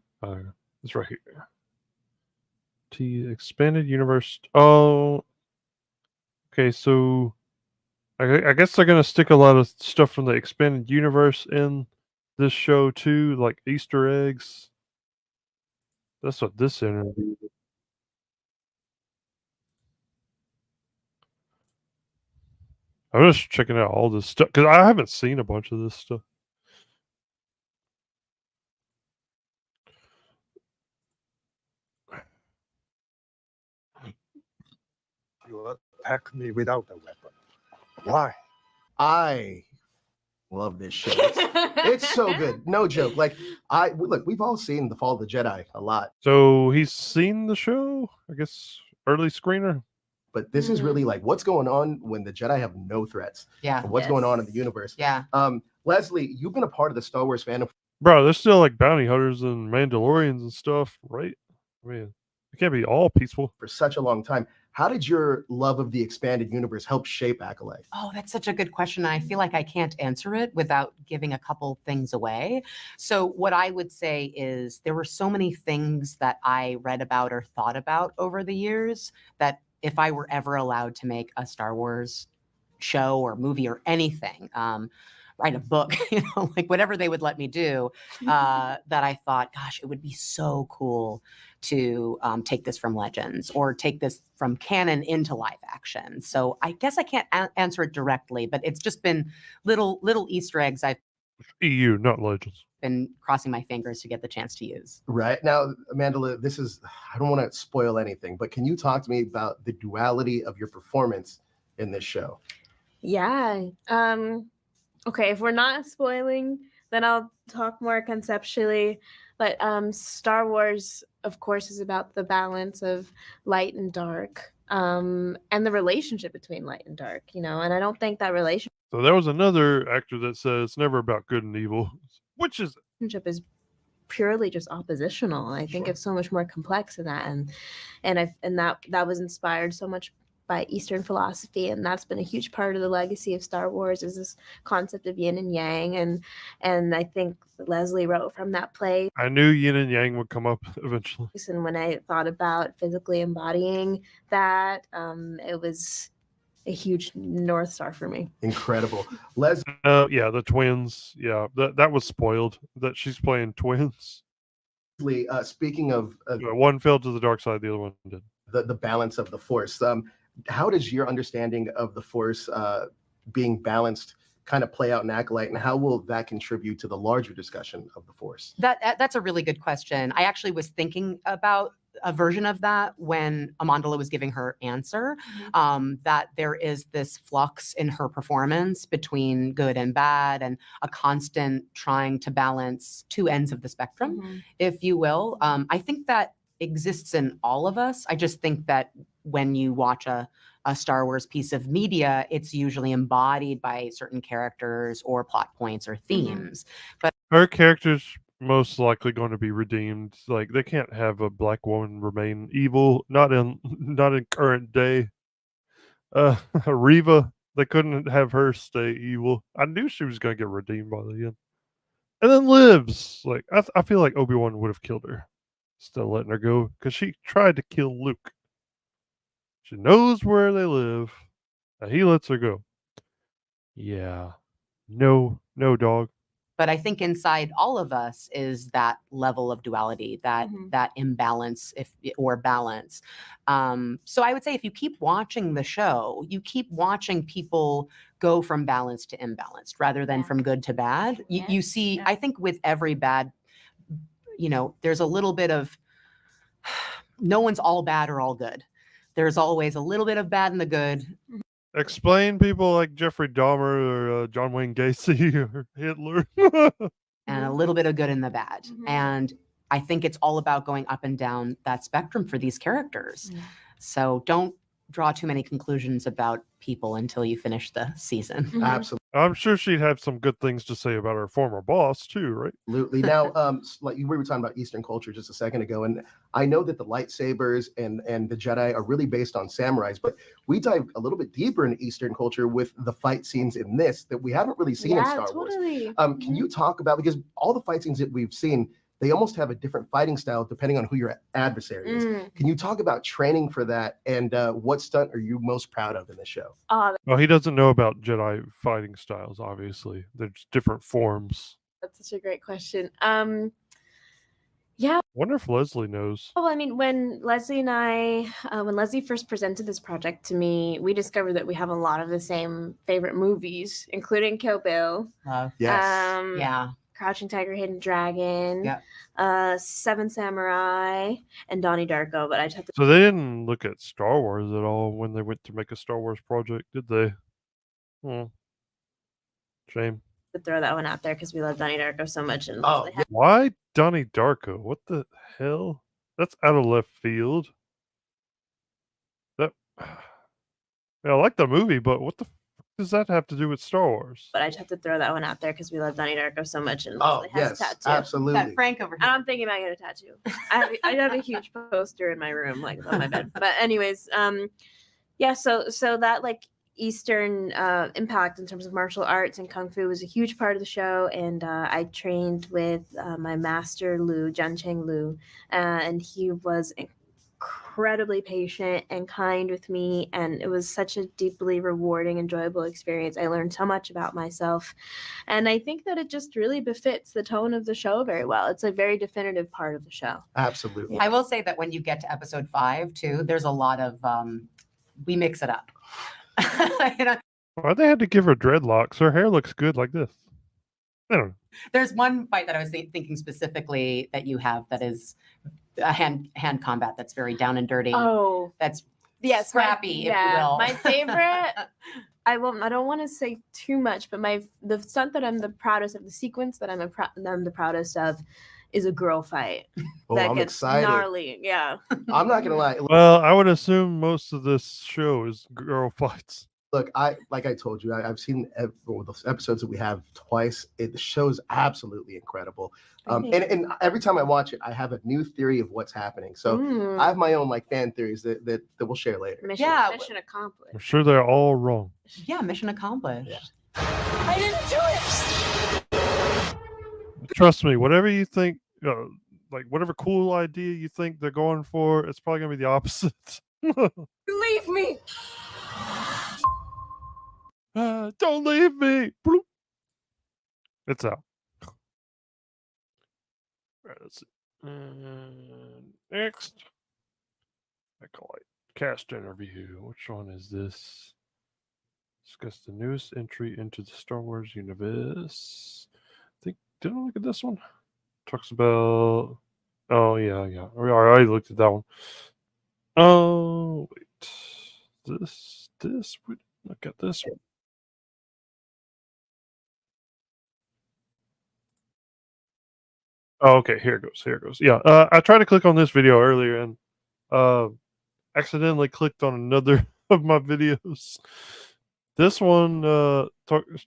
[SPEAKER 9] It's right here. T expanded universe. Oh, okay. So I guess they're gonna stick a lot of stuff from the expanded universe in this show too, like Easter eggs. That's what this interview. I'm just checking out all this stuff because I haven't seen a bunch of this stuff.
[SPEAKER 2] You attack me without a weapon. Why?
[SPEAKER 22] I love this show. It's so good. No joke. Like, look, we've all seen The Fall of the Jedi a lot.
[SPEAKER 9] So he's seen the show, I guess, early screener.
[SPEAKER 22] But this is really like what's going on when the Jedi have no threats.
[SPEAKER 21] Yeah.
[SPEAKER 22] And what's going on in the universe.
[SPEAKER 21] Yeah.
[SPEAKER 22] Leslie, you've been a part of the Star Wars fandom.
[SPEAKER 9] Bro, there's still like bounty hunters and Mandalorians and stuff, right? I mean, it can't be all peaceful.
[SPEAKER 22] For such a long time. How did your love of the expanded universe help shape ACOLYTE?
[SPEAKER 21] Oh, that's such a good question. I feel like I can't answer it without giving a couple things away. So what I would say is there were so many things that I read about or thought about over the years that if I were ever allowed to make a Star Wars show or movie or anything, write a book, like whatever they would let me do, that I thought, gosh, it would be so cool to take this from Legends or take this from canon into live action. So I guess I can't answer it directly, but it's just been little Easter eggs I've
[SPEAKER 9] EU, not Legends.
[SPEAKER 21] been crossing my fingers to get the chance to use.
[SPEAKER 22] Right. Now, Amanda, I don't want to spoil anything, but can you talk to me about the duality of your performance in this show?
[SPEAKER 23] Yeah. Okay, if we're not spoiling, then I'll talk more conceptually. But Star Wars, of course, is about the balance of light and dark, and the relationship between light and dark, and I don't think that relationship
[SPEAKER 9] So there was another actor that said it's never about good and evil. Which is
[SPEAKER 23] is purely just oppositional. I think it's so much more complex than that, and that was inspired so much by Eastern philosophy, and that's been a huge part of the legacy of Star Wars, is this concept of yin and yang, and I think Leslie wrote from that place.
[SPEAKER 9] I knew yin and yang would come up eventually.
[SPEAKER 23] And when I thought about physically embodying that, it was a huge North Star for me.
[SPEAKER 22] Incredible.
[SPEAKER 9] Yeah, the twins. Yeah, that was spoiled that she's playing twins.
[SPEAKER 22] Speaking of
[SPEAKER 9] one fell to the dark side, the other one did.
[SPEAKER 22] The balance of the Force. How does your understanding of the Force being balanced kind of play out in Acolyte, and how will that contribute to the larger discussion of the Force?
[SPEAKER 21] That's a really good question. I actually was thinking about a version of that when Amandla was giving her answer, that there is this flux in her performance between good and bad, and a constant trying to balance two ends of the spectrum, if you will. I think that exists in all of us. I just think that when you watch a Star Wars piece of media, it's usually embodied by certain characters or plot points or themes. But
[SPEAKER 9] her character's most likely going to be redeemed. Like, they can't have a black woman remain evil, not in current day. Reva, they couldn't have her stay evil. I knew she was going to get redeemed by the end, and then lives. Like, I feel like Obi-Wan would have killed her, still letting her go, because she tried to kill Luke. She knows where they live, and he lets her go. Yeah, no dog.
[SPEAKER 21] But I think inside all of us is that level of duality, that imbalance, or balance. So I would say if you keep watching the show, you keep watching people go from balanced to imbalanced rather than from good to bad. You see, I think with every bad, there's a little bit of, no one's all bad or all good. There's always a little bit of bad and the good.
[SPEAKER 9] Explain people like Jeffrey Dahmer or John Wayne Gacy or Hitler.
[SPEAKER 21] And a little bit of good and the bad. And I think it's all about going up and down that spectrum for these characters. So don't draw too many conclusions about people until you finish the season.
[SPEAKER 22] Absolutely.
[SPEAKER 9] I'm sure she'd have some good things to say about her former boss too, right?
[SPEAKER 22] Absolutely. Now, like we were talking about Eastern culture just a second ago, and I know that the lightsabers and the Jedi are really based on samurais, but we dive a little bit deeper into Eastern culture with the fight scenes in this that we haven't really seen in Star Wars. Can you talk about, because all the fight scenes that we've seen, they almost have a different fighting style depending on who your adversary is. Can you talk about training for that, and what stunt are you most proud of in the show?
[SPEAKER 9] Well, he doesn't know about Jedi fighting styles, obviously. There's different forms.
[SPEAKER 23] That's such a great question. Yeah.
[SPEAKER 9] Wonder if Leslie knows.
[SPEAKER 23] Well, I mean, when Leslie and I, when Leslie first presented this project to me, we discovered that we have a lot of the same favorite movies, including Kill Bill.
[SPEAKER 21] Yes.
[SPEAKER 23] Yeah. Crouching Tiger, Hidden Dragon, Seven Samurai, and Donnie Darko. But I just have to.
[SPEAKER 9] So they didn't look at Star Wars at all when they went to make a Star Wars project, did they? Shame.
[SPEAKER 23] Throw that one out there because we love Donnie Darko so much. And
[SPEAKER 9] Why Donnie Darko? What the hell? That's out of left field. That. Yeah, I like the movie, but what the does that have to do with Star Wars?
[SPEAKER 23] But I just have to throw that one out there because we love Donnie Darko so much. And
[SPEAKER 22] Oh,
[SPEAKER 23] Leslie has
[SPEAKER 22] yes,
[SPEAKER 23] a tattoo.
[SPEAKER 22] absolutely.
[SPEAKER 23] That Frank over here. I'm thinking about getting a tattoo. I have a huge poster in my room, like on my bed. But anyways, yeah. So that like Eastern impact in terms of martial arts and kung fu was a huge part of the show. And I trained with my master Liu, Jiancheng Liu, and he was incredibly patient and kind with me, and it was such a deeply rewarding, enjoyable experience. I learned so much about myself, and I think that it just really befits the tone of the show very well. It's a very definitive part of the show.
[SPEAKER 22] Absolutely.
[SPEAKER 21] I will say that when you get to episode 5 too, there's a lot of we mix it up.
[SPEAKER 9] Why they had to give her dreadlocks? Her hair looks good like this. I don't know.
[SPEAKER 21] There's one fight that I was thinking specifically that you have that is a hand combat that's very down and dirty.
[SPEAKER 23] Oh,
[SPEAKER 21] that's
[SPEAKER 23] scrappy,
[SPEAKER 21] if you will.
[SPEAKER 23] My favorite. I don't want to say too much, but the stunt that I'm the proudest of, the sequence that I'm the proudest of, is a girl fight.
[SPEAKER 22] Oh,
[SPEAKER 23] that
[SPEAKER 22] I'm
[SPEAKER 23] gets
[SPEAKER 22] excited.
[SPEAKER 23] gnarly. Yeah.
[SPEAKER 22] I'm not gonna lie.
[SPEAKER 9] Well, I would assume most of this show is girl fights.
[SPEAKER 22] Look, like I told you, I've seen the episodes that we have twice. The show's absolutely incredible. And every time I watch it, I have a new theory of what's happening. So I have my own like fan theories that we'll share later.
[SPEAKER 23] Mission
[SPEAKER 9] I'm
[SPEAKER 23] accomplished.
[SPEAKER 9] sure they're all wrong.
[SPEAKER 21] Yeah, mission accomplished.
[SPEAKER 23] I didn't do it.
[SPEAKER 9] Trust me, whatever you think, like whatever cool idea you think they're going for, it's probably gonna be the opposite.
[SPEAKER 23] Leave me.
[SPEAKER 9] Don't leave me. Bloop. It's out. Right, let's see. Next, ACOLYTE cast interview. Which one is this? Discuss the newest entry into the Star Wars universe. I think, didn't I look at this one? Talks about. Oh, yeah. I already looked at that one. Oh, wait. This. Look at this one. Oh, okay. Here it goes. Yeah. I tried to click on this video earlier and accidentally clicked on another of my videos. This one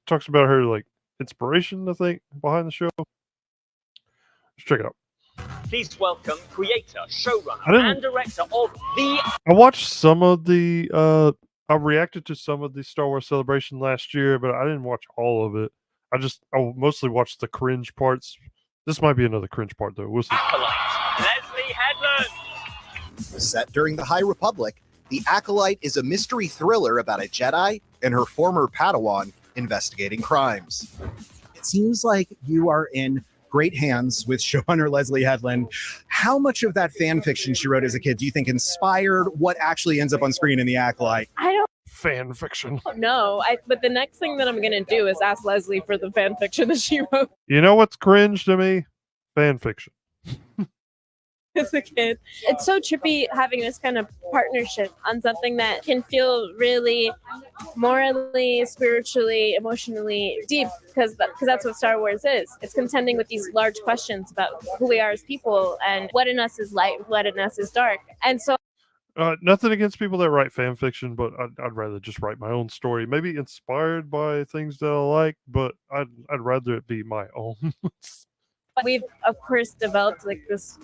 [SPEAKER 9] talks about her like inspiration, I think, behind the show. Let's check it out.
[SPEAKER 1] Please welcome creator, showrunner, and director of the.
[SPEAKER 9] I watched some of the. I reacted to some of the Star Wars Celebration last year, but I didn't watch all of it. I mostly watched the cringe parts. This might be another cringe part, though. We'll see.
[SPEAKER 1] ACOLYTE, Leslie Headland.
[SPEAKER 3] Set during the High Republic, The Acolyte is a mystery thriller about a Jedi and her former Padawan investigating crimes. It seems like you are in great hands with showrunner Leslie Headland. How much of that fan fiction she wrote as a kid do you think inspired what actually ends up on screen in The Acolyte?
[SPEAKER 23] I don't
[SPEAKER 9] fan fiction.
[SPEAKER 23] know. But the next thing that I'm going to do is ask Leslie for the fan fiction that she wrote
[SPEAKER 9] You know what's cringe to me? Fan fiction.
[SPEAKER 23] as a kid. It's so trippy having this kind of partnership on something that can feel really morally, spiritually, emotionally deep, because that's what Star Wars is. It's contending with these large questions about who we are as people and what in us is light, what in us is dark. And so
[SPEAKER 9] Nothing against people that write fan fiction, but I'd rather just write my own story. Maybe inspired by things that I like, but I'd rather it be my own.
[SPEAKER 23] we've, of course, developed like this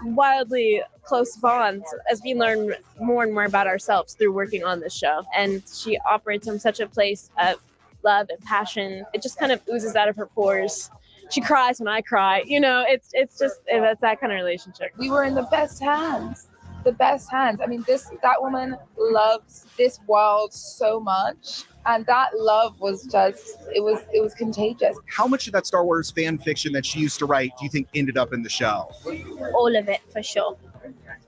[SPEAKER 23] wildly close bond as we learn more and more about ourselves through working on this show. And she operates from such a place of love and passion. It just kind of oozes out of her pores. She cries when I cry. It's that kind of relationship.
[SPEAKER 17] We were in the best hands. I mean, that woman loves this world so much, and that love was just it was contagious.
[SPEAKER 3] How much of that Star Wars fan fiction that she used to write do you think ended up in the show?
[SPEAKER 14] All of it, for sure.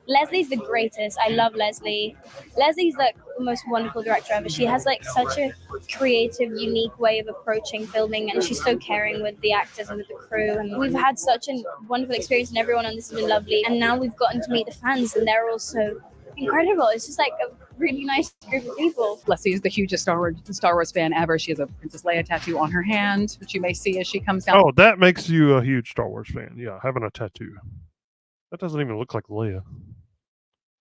[SPEAKER 14] Leslie's the greatest. I love Leslie. Leslie's like the most wonderful director ever. She has like such a creative, unique way of approaching filming, and she's so caring with the actors and with the crew. And we've had such a wonderful experience, and everyone on this has been lovely. And now we've gotten to meet the fans, and they're also incredible. It's just like a really nice group of people.
[SPEAKER 6] Leslie is the hugest Star Wars fan ever. She has a Princess Leia tattoo on her hand, which you may see as she comes down.
[SPEAKER 9] Oh, that makes you a huge Star Wars fan. Yeah, having a tattoo. That doesn't even look like Leia.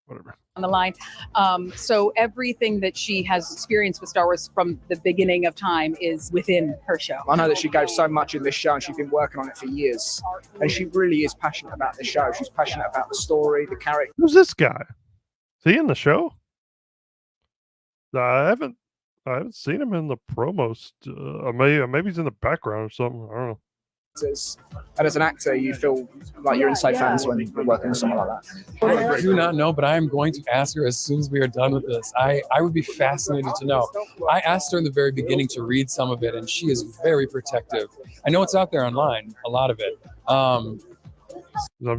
[SPEAKER 9] Whatever.
[SPEAKER 6] On the line. So everything that she has experienced with Star Wars from the beginning of time is within her show.
[SPEAKER 24] I know that she gave so much in this show and she's been working on it for years. And she really is passionate about the show. She's passionate about the story, the character.
[SPEAKER 9] Who's this guy? Is he in the show? I haven't seen him in the promos. Maybe he's in the background or something. I don't know.
[SPEAKER 24] And as an actor, you feel like you're inside fans when you're working with someone like that.
[SPEAKER 15] I do not know, but I am going to ask her as soon as we are done with this. I would be fascinated to know. I asked her in the very beginning to read some of it, and she is very protective. I know it's out there online, a lot of it.
[SPEAKER 9] I'm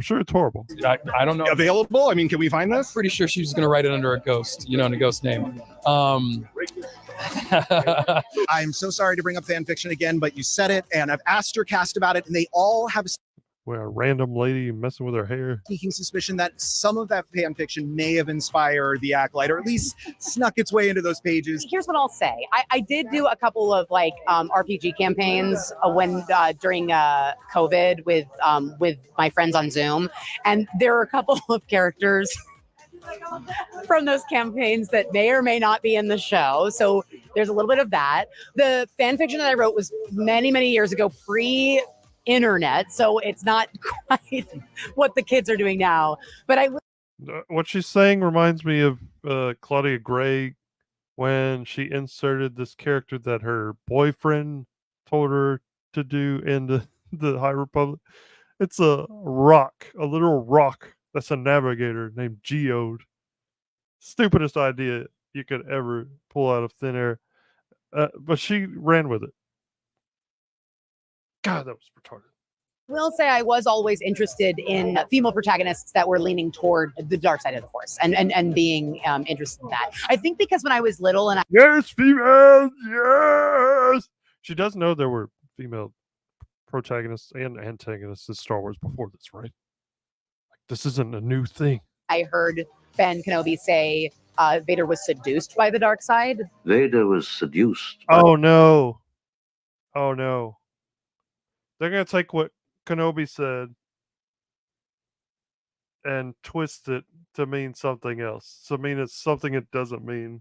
[SPEAKER 9] sure it's horrible.
[SPEAKER 15] I don't know.
[SPEAKER 3] Available? I mean, can we find this?
[SPEAKER 15] Pretty sure she was going to write it under a ghost, in a ghost name.
[SPEAKER 3] I'm so sorry to bring up fan fiction again, but you said it, and I've asked your cast about it, and they all have
[SPEAKER 9] Where a random lady messing with her hair.
[SPEAKER 3] sneaking suspicion that some of that fan fiction may have inspired the Acolyte, or at least snuck its way into those pages.
[SPEAKER 21] Here's what I'll say. I did do a couple of RPG campaigns during COVID with my friends on Zoom, and there are a couple of characters from those campaigns that may or may not be in the show. So
[SPEAKER 4] There's a little bit of that. The fan fiction that I wrote was many, many years ago, pre-internet, so it's not quite what the kids are doing now. But
[SPEAKER 9] what she's saying reminds me of Claudia Gray when she inserted this character that her boyfriend told her to do in the High Republic. It's a literal rock that's a navigator named Geode. Stupidest idea you could ever pull out of thin air. But she ran with it. God, that was retarded.
[SPEAKER 4] will say I was always interested in female protagonists that were leaning toward the dark side of the Force and being interested in that. I think because when I was little and
[SPEAKER 9] yes, females, yes. She does know there were female protagonists and antagonists in Star Wars before this, right? Like, this isn't a new thing.
[SPEAKER 4] I heard Ben Kenobi say Vader was seduced by the dark side.
[SPEAKER 7] Vader was seduced.
[SPEAKER 9] Oh no. Oh no. They're going to take what Kenobi said and twist it to mean something else. To mean it's something it doesn't mean.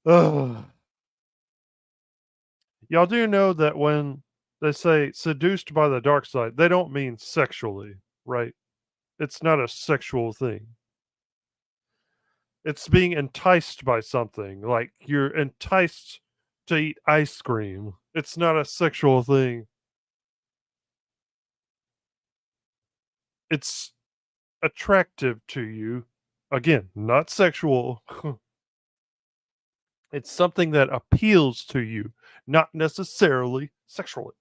[SPEAKER 9] Ugh. Y'all do know that when they say seduced by the dark side, they don't mean sexually, right? It's not a sexual thing. It's being enticed by something. Like you're enticed to eat ice cream. It's not a sexual thing. It's attractive to you. Again, not sexual. It's something that appeals to you, not necessarily sexually.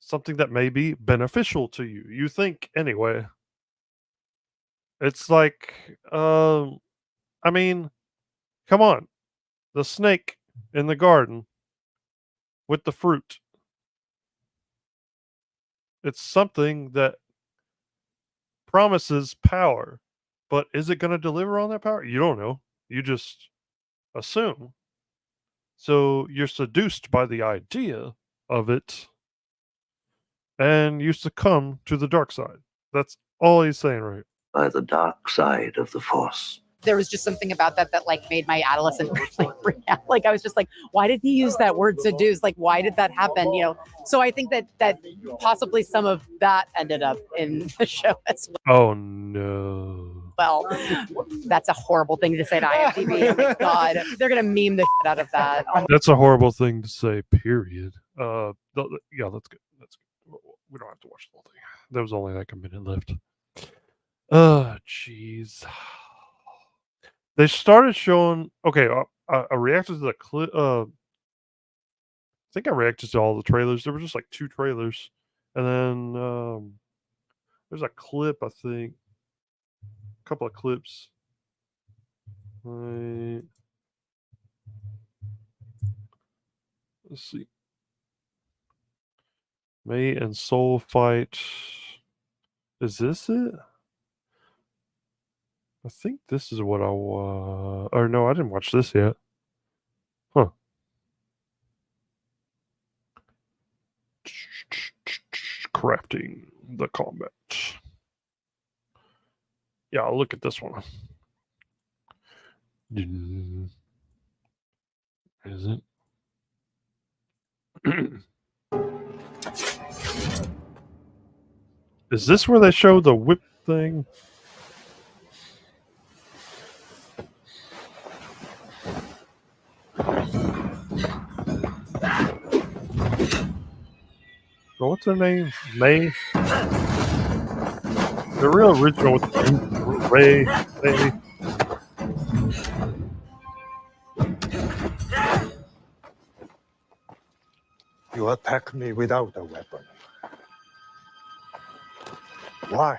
[SPEAKER 9] Something that may be beneficial to you. You think anyway. It's like, I mean, come on. The snake in the garden with the fruit. It's something that promises power, but is it going to deliver on that power? You don't know. You just assume. So you're seduced by the idea of it and you succumb to the dark side. That's all he's saying, right?
[SPEAKER 7] By the dark side of the Force.
[SPEAKER 4] There was just something about that like made my adolescent like freak out. Like I was just like, why did he use that word seduce? Like why did that happen? You know. So I think that possibly some of that ended up in the show as well.
[SPEAKER 9] Oh no.
[SPEAKER 4] Well, that's a horrible thing to say to IMDb. Oh my God, they're gonna meme the shit out of that.
[SPEAKER 9] That's a horrible thing to say. Period. Yeah, that's good. That's good. We don't have to watch the whole thing. There was only like a minute left. Jeez. They started showing. Okay, I reacted to the clip. I think I reacted to all the trailers. There were just like 2 trailers, and then there's a clip. I think a couple of clips. Let's see. May and Soul fight. Is this it? I think this is what I or no, I didn't watch this yet. Huh. Crafting the combat. Yeah, I'll look at this one. Is it? Is this where they show the whip thing? Oh, what's her name? May? The real original with the Ray. May.
[SPEAKER 2] You attack me without a weapon. Why?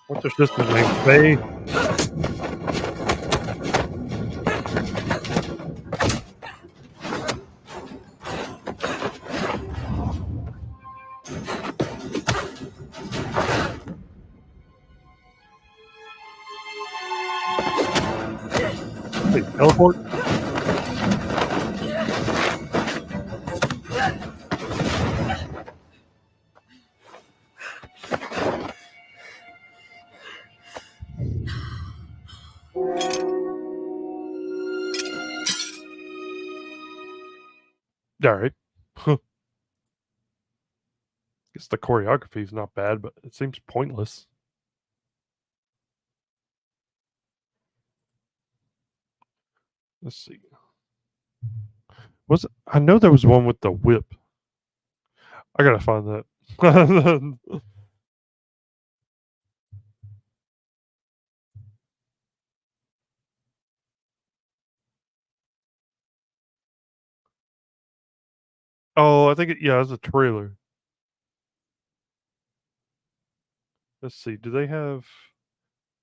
[SPEAKER 9] What's her sister's name? May? Hey, teleport? All right. Guess the choreography is not bad, but it seems pointless. Let's see. I know there was one with the whip. I gotta find that. Oh, I think yeah, it's a trailer. Let's see. Do they have?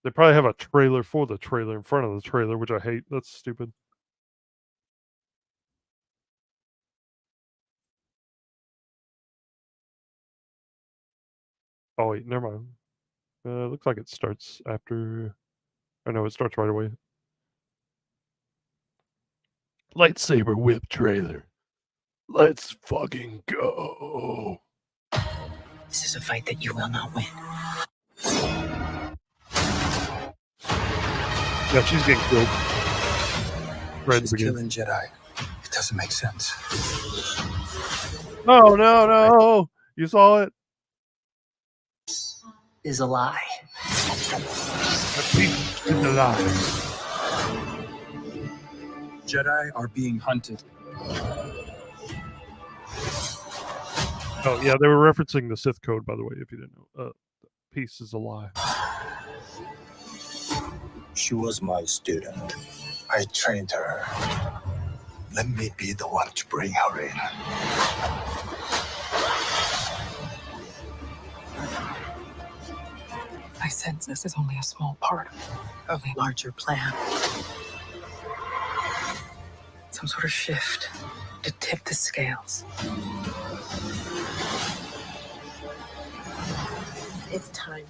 [SPEAKER 9] They probably have a trailer for the trailer in front of the trailer, which I hate. That's stupid. Oh wait, never mind. Looks like it starts after. I know it starts right away. Lightsaber whip trailer. Let's fucking go.
[SPEAKER 10] This is a fight that you will not win.
[SPEAKER 9] Yeah, she's getting killed. Right at
[SPEAKER 5] She's
[SPEAKER 9] the beginning.
[SPEAKER 5] killing Jedi. It doesn't make sense.
[SPEAKER 9] Oh no! You saw it.
[SPEAKER 10] Is a lie.
[SPEAKER 9] It's a lie.
[SPEAKER 15] Jedi are being hunted.
[SPEAKER 9] Oh yeah, they were referencing the Sith code, by the way. If you didn't know, peace is a lie.
[SPEAKER 5] She was my student. I trained her. Let me be the one to bring her in.
[SPEAKER 10] I sense this is only a small part of a larger plan. Some sort of shift to tip the scales. It's time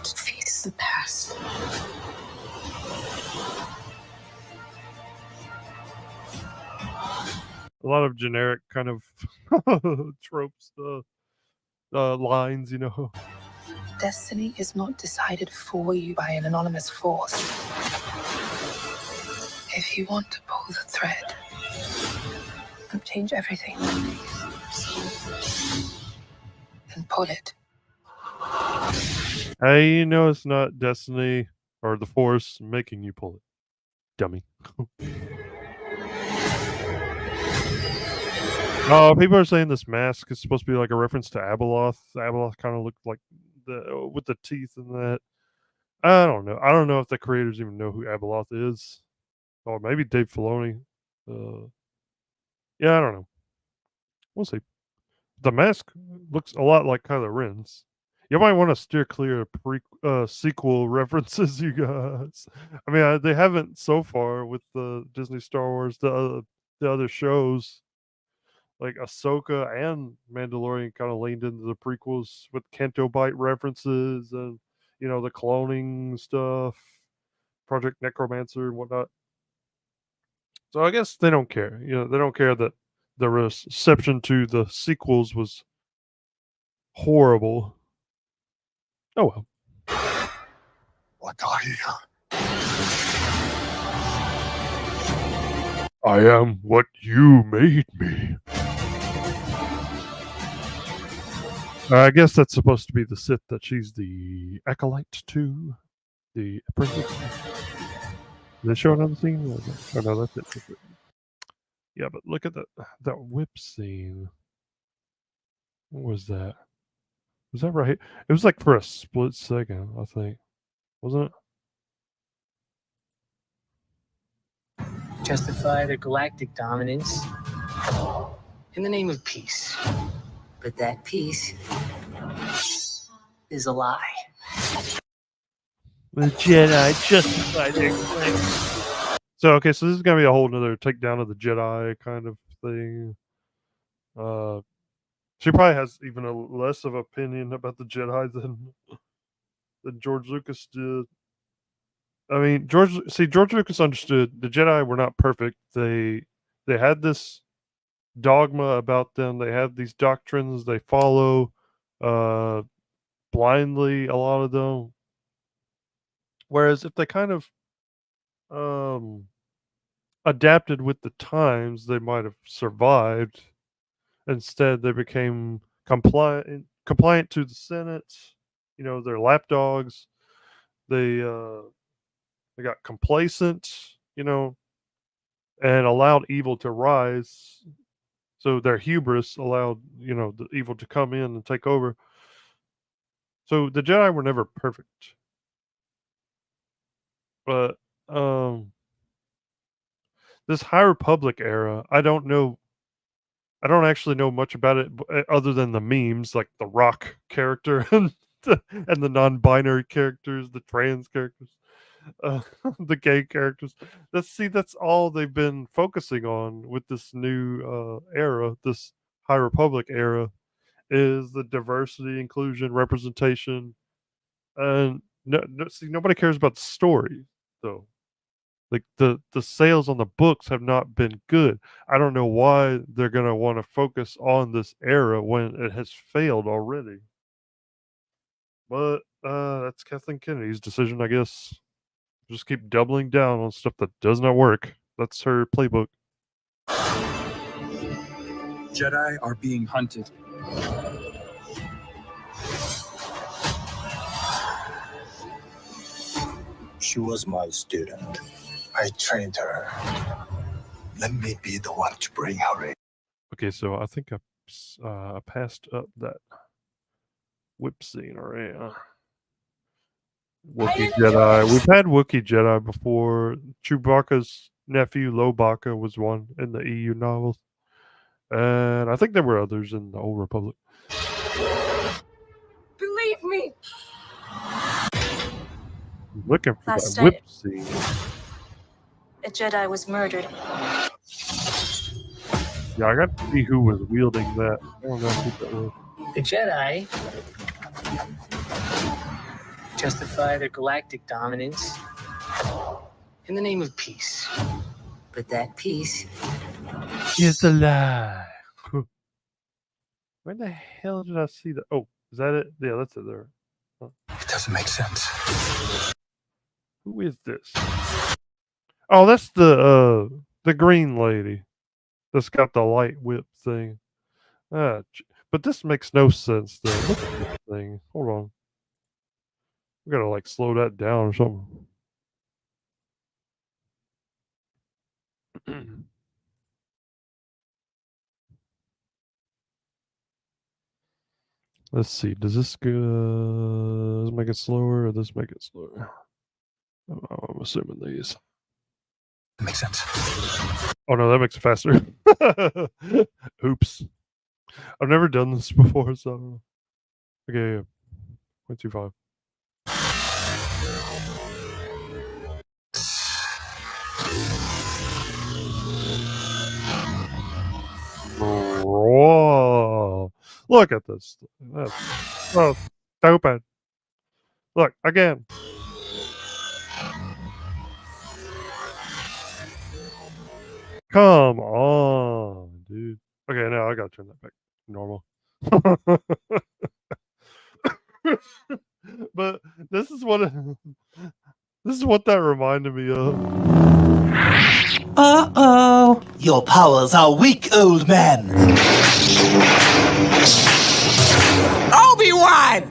[SPEAKER 10] to face the past.
[SPEAKER 9] A lot of generic kind of tropes, lines, you know.
[SPEAKER 10] Destiny is not decided for you by an anonymous force. If you want to pull the thread and change everything, then pull it.
[SPEAKER 9] How you know it's not destiny or the force making you pull it, dummy. Oh, people are saying this mask is supposed to be like a reference to Abeloth. Abeloth kind of looked like with the teeth and that. I don't know. I don't know if the creators even know who Abeloth is, or maybe Dave Filoni. Yeah, I don't know. We'll see. The mask looks a lot like Kylo Ren's. You might want to steer clear of sequel references, you guys. I mean, they haven't so far with the Disney Star Wars, the other shows. Like Ahsoka and Mandalorian kind of leaned into the prequels with Canto Bite references and, you know, the cloning stuff, Project Necromancer and whatnot. So I guess they don't care. You know, they don't care that the reception to the sequels was horrible. Oh well.
[SPEAKER 5] What are you?
[SPEAKER 9] I am what you made me. I guess that's supposed to be the Sith that she's the acolyte to, the apprentice. Did they show another scene? Oh no, that's it. That's it. Yeah, but look at that whip scene. What was that? Was that right? It was like for a split second, I think. Wasn't it?
[SPEAKER 10] Justify their galactic dominance in the name of peace. But that peace is a lie.
[SPEAKER 9] The Jedi justify their claim. So okay, so this is gonna be a whole nother takedown of the Jedi kind of thing. She probably has even a less of opinion about the Jedi than George Lucas did. I mean, George Lucas understood the Jedi were not perfect. They had this dogma about them. They have these doctrines they follow blindly, a lot of them. Whereas if they kind of adapted with the times, they might have survived. Instead, they became compliant to the Senate. You know, they're lapdogs. They got complacent. You know, and allowed evil to rise. So their hubris allowed, you know, the evil to come in and take over. So the Jedi were never perfect. But this High Republic era, I don't actually know much about it other than the memes, like the Rock character and the non-binary characters, the trans characters, the gay characters. That's all they've been focusing on with this new era, this High Republic era, is the diversity, inclusion, representation, and nobody cares about the story though. Like the sales on the books have not been good. I don't know why they're gonna want to focus on this era when it has failed already. But that's Kathleen Kennedy's decision, I guess. Just keep doubling down on stuff that does not work. That's her playbook.
[SPEAKER 15] Jedi are being hunted.
[SPEAKER 5] She was my student. I trained her. Let me be the one to bring her in.
[SPEAKER 9] Okay, so I think I passed up that whip scene already. Wookiee Jedi. We've had Wookiee Jedi before. Chewbacca's nephew, Lobaka, was one in the EU novels. And I think there were others in the Old Republic.
[SPEAKER 11] Believe me.
[SPEAKER 9] Looking for
[SPEAKER 11] Last
[SPEAKER 9] that whip scene.
[SPEAKER 11] A Jedi was murdered.
[SPEAKER 9] Yeah, I got to see who was wielding that. I don't know who that was.
[SPEAKER 10] The Jedi justify their galactic dominance in the name of peace. But that peace
[SPEAKER 9] is a lie. Where the hell did I see that? Oh, is that it? Yeah, that's it there. Huh.
[SPEAKER 5] It doesn't make sense.
[SPEAKER 9] Who is this? Oh, that's the green lady that's got the light whip thing. But this makes no sense though. Look at this thing. Hold on. We gotta like slow that down or something. Let's see. Does this go? Does this make it slower or does this make it slower? Oh, I'm assuming these.
[SPEAKER 5] Makes sense.
[SPEAKER 9] Oh no, that makes it faster. Oops. I've never done this before, so I don't know. Okay, yeah. 0.25. Whoa. Look at this. That's so stupid. Look, again. Come on, dude. Okay, now I gotta turn that back to normal. But this is what that reminded me of.
[SPEAKER 12] Uh-oh. Your powers are weak, old man. Obi-Wan!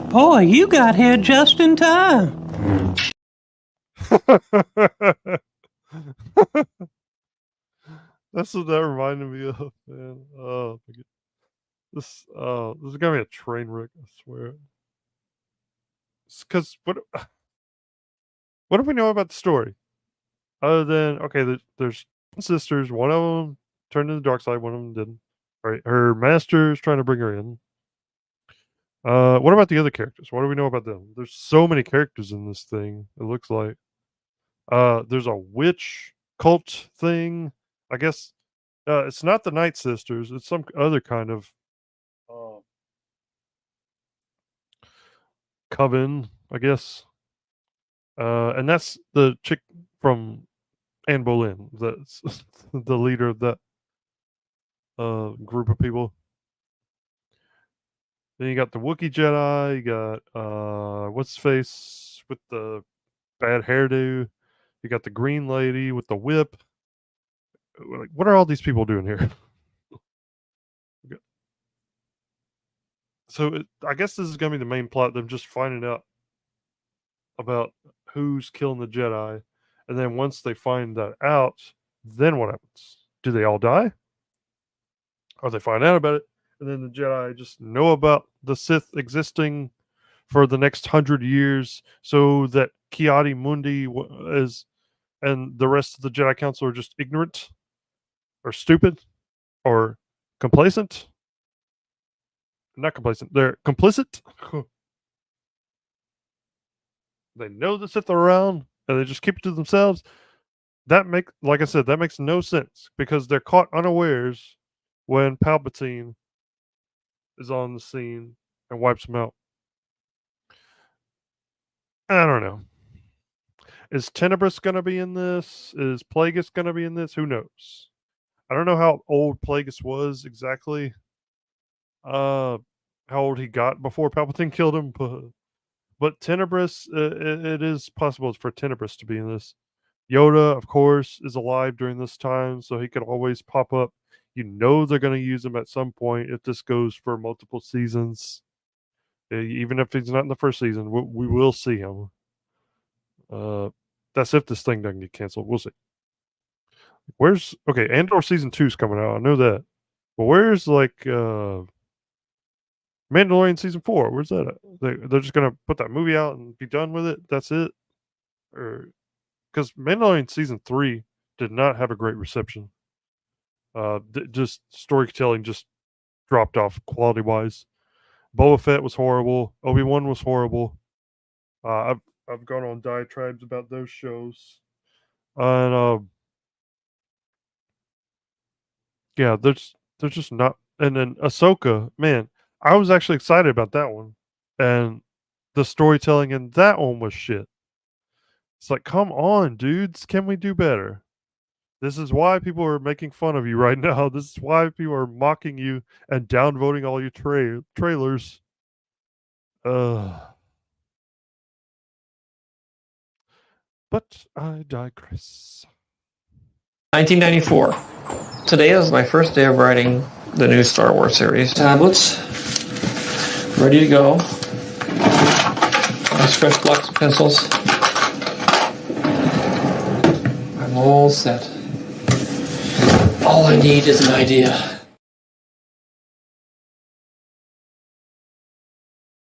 [SPEAKER 13] Boy, you got here just in time.
[SPEAKER 9] That's what that reminded me of, man. Oh, this is gonna be a train wreck, I swear. Because what do we know about the story? Other than, okay, there's sisters. One of them turned to the dark side. One of them didn't. Right? Her master's trying to bring her in. What about the other characters? What do we know about them? There's so many characters in this thing. It looks like. There's a witch cult thing. I guess it's not the Night Sisters. It's some other kind of coven, I guess. And that's the chick from Anne Boleyn. That's the leader of that group of people. Then you got the Wookiee Jedi. You got what's his face with the bad hairdo. You got the green lady with the whip. Like, what are all these people doing here? So I guess this is going to be the main plot. Them just finding out about who's killing the Jedi, and then once they find that out, then what happens? Do they all die? Or they find out about it, and then the Jedi just know about the Sith existing for the next 100 years, so that Kiadi Mundi is, and the rest of the Jedi Council are just ignorant, or stupid, or complacent. Not complacent. They're complicit. They know the Sith are around, and they just keep it to themselves. Like I said, that makes no sense because they're caught unawares when Palpatine is on the scene and wipes them out. I don't know. Is Tenebrous going to be in this? Is Plagueis going to be in this? Who knows? I don't know how old Plagueis was exactly. How old he got before Palpatine killed him, but Tenebrous, it is possible for Tenebrous to be in this. Yoda, of course, is alive during this time, so he could always pop up. You know they're going to use him at some point if this goes for multiple seasons. Even if he's not in the first season, we will see him. That's if this thing doesn't get canceled. We'll see. Okay, Andor season 2 is coming out. I know that. But where's Mandalorian season 4? Where's that at? They're just gonna put that movie out and be done with it. That's it, or because Mandalorian season 3 did not have a great reception. Just storytelling just dropped off quality wise. Boba Fett was horrible. Obi-Wan was horrible. I've gone on diatribes about those shows, and yeah, there's just not. And then Ahsoka, man, I was actually excited about that one, and the storytelling in that one was shit. It's like, come on, dudes, can we do better? This is why people are making fun of you right now. This is why people are mocking you and downvoting all your trailers. But I digress.
[SPEAKER 8] 1994. Today was my first day of writing the new Star Wars series. Tablets, ready to go. Nice fresh blocks of pencils. I'm all set. All I need is an idea.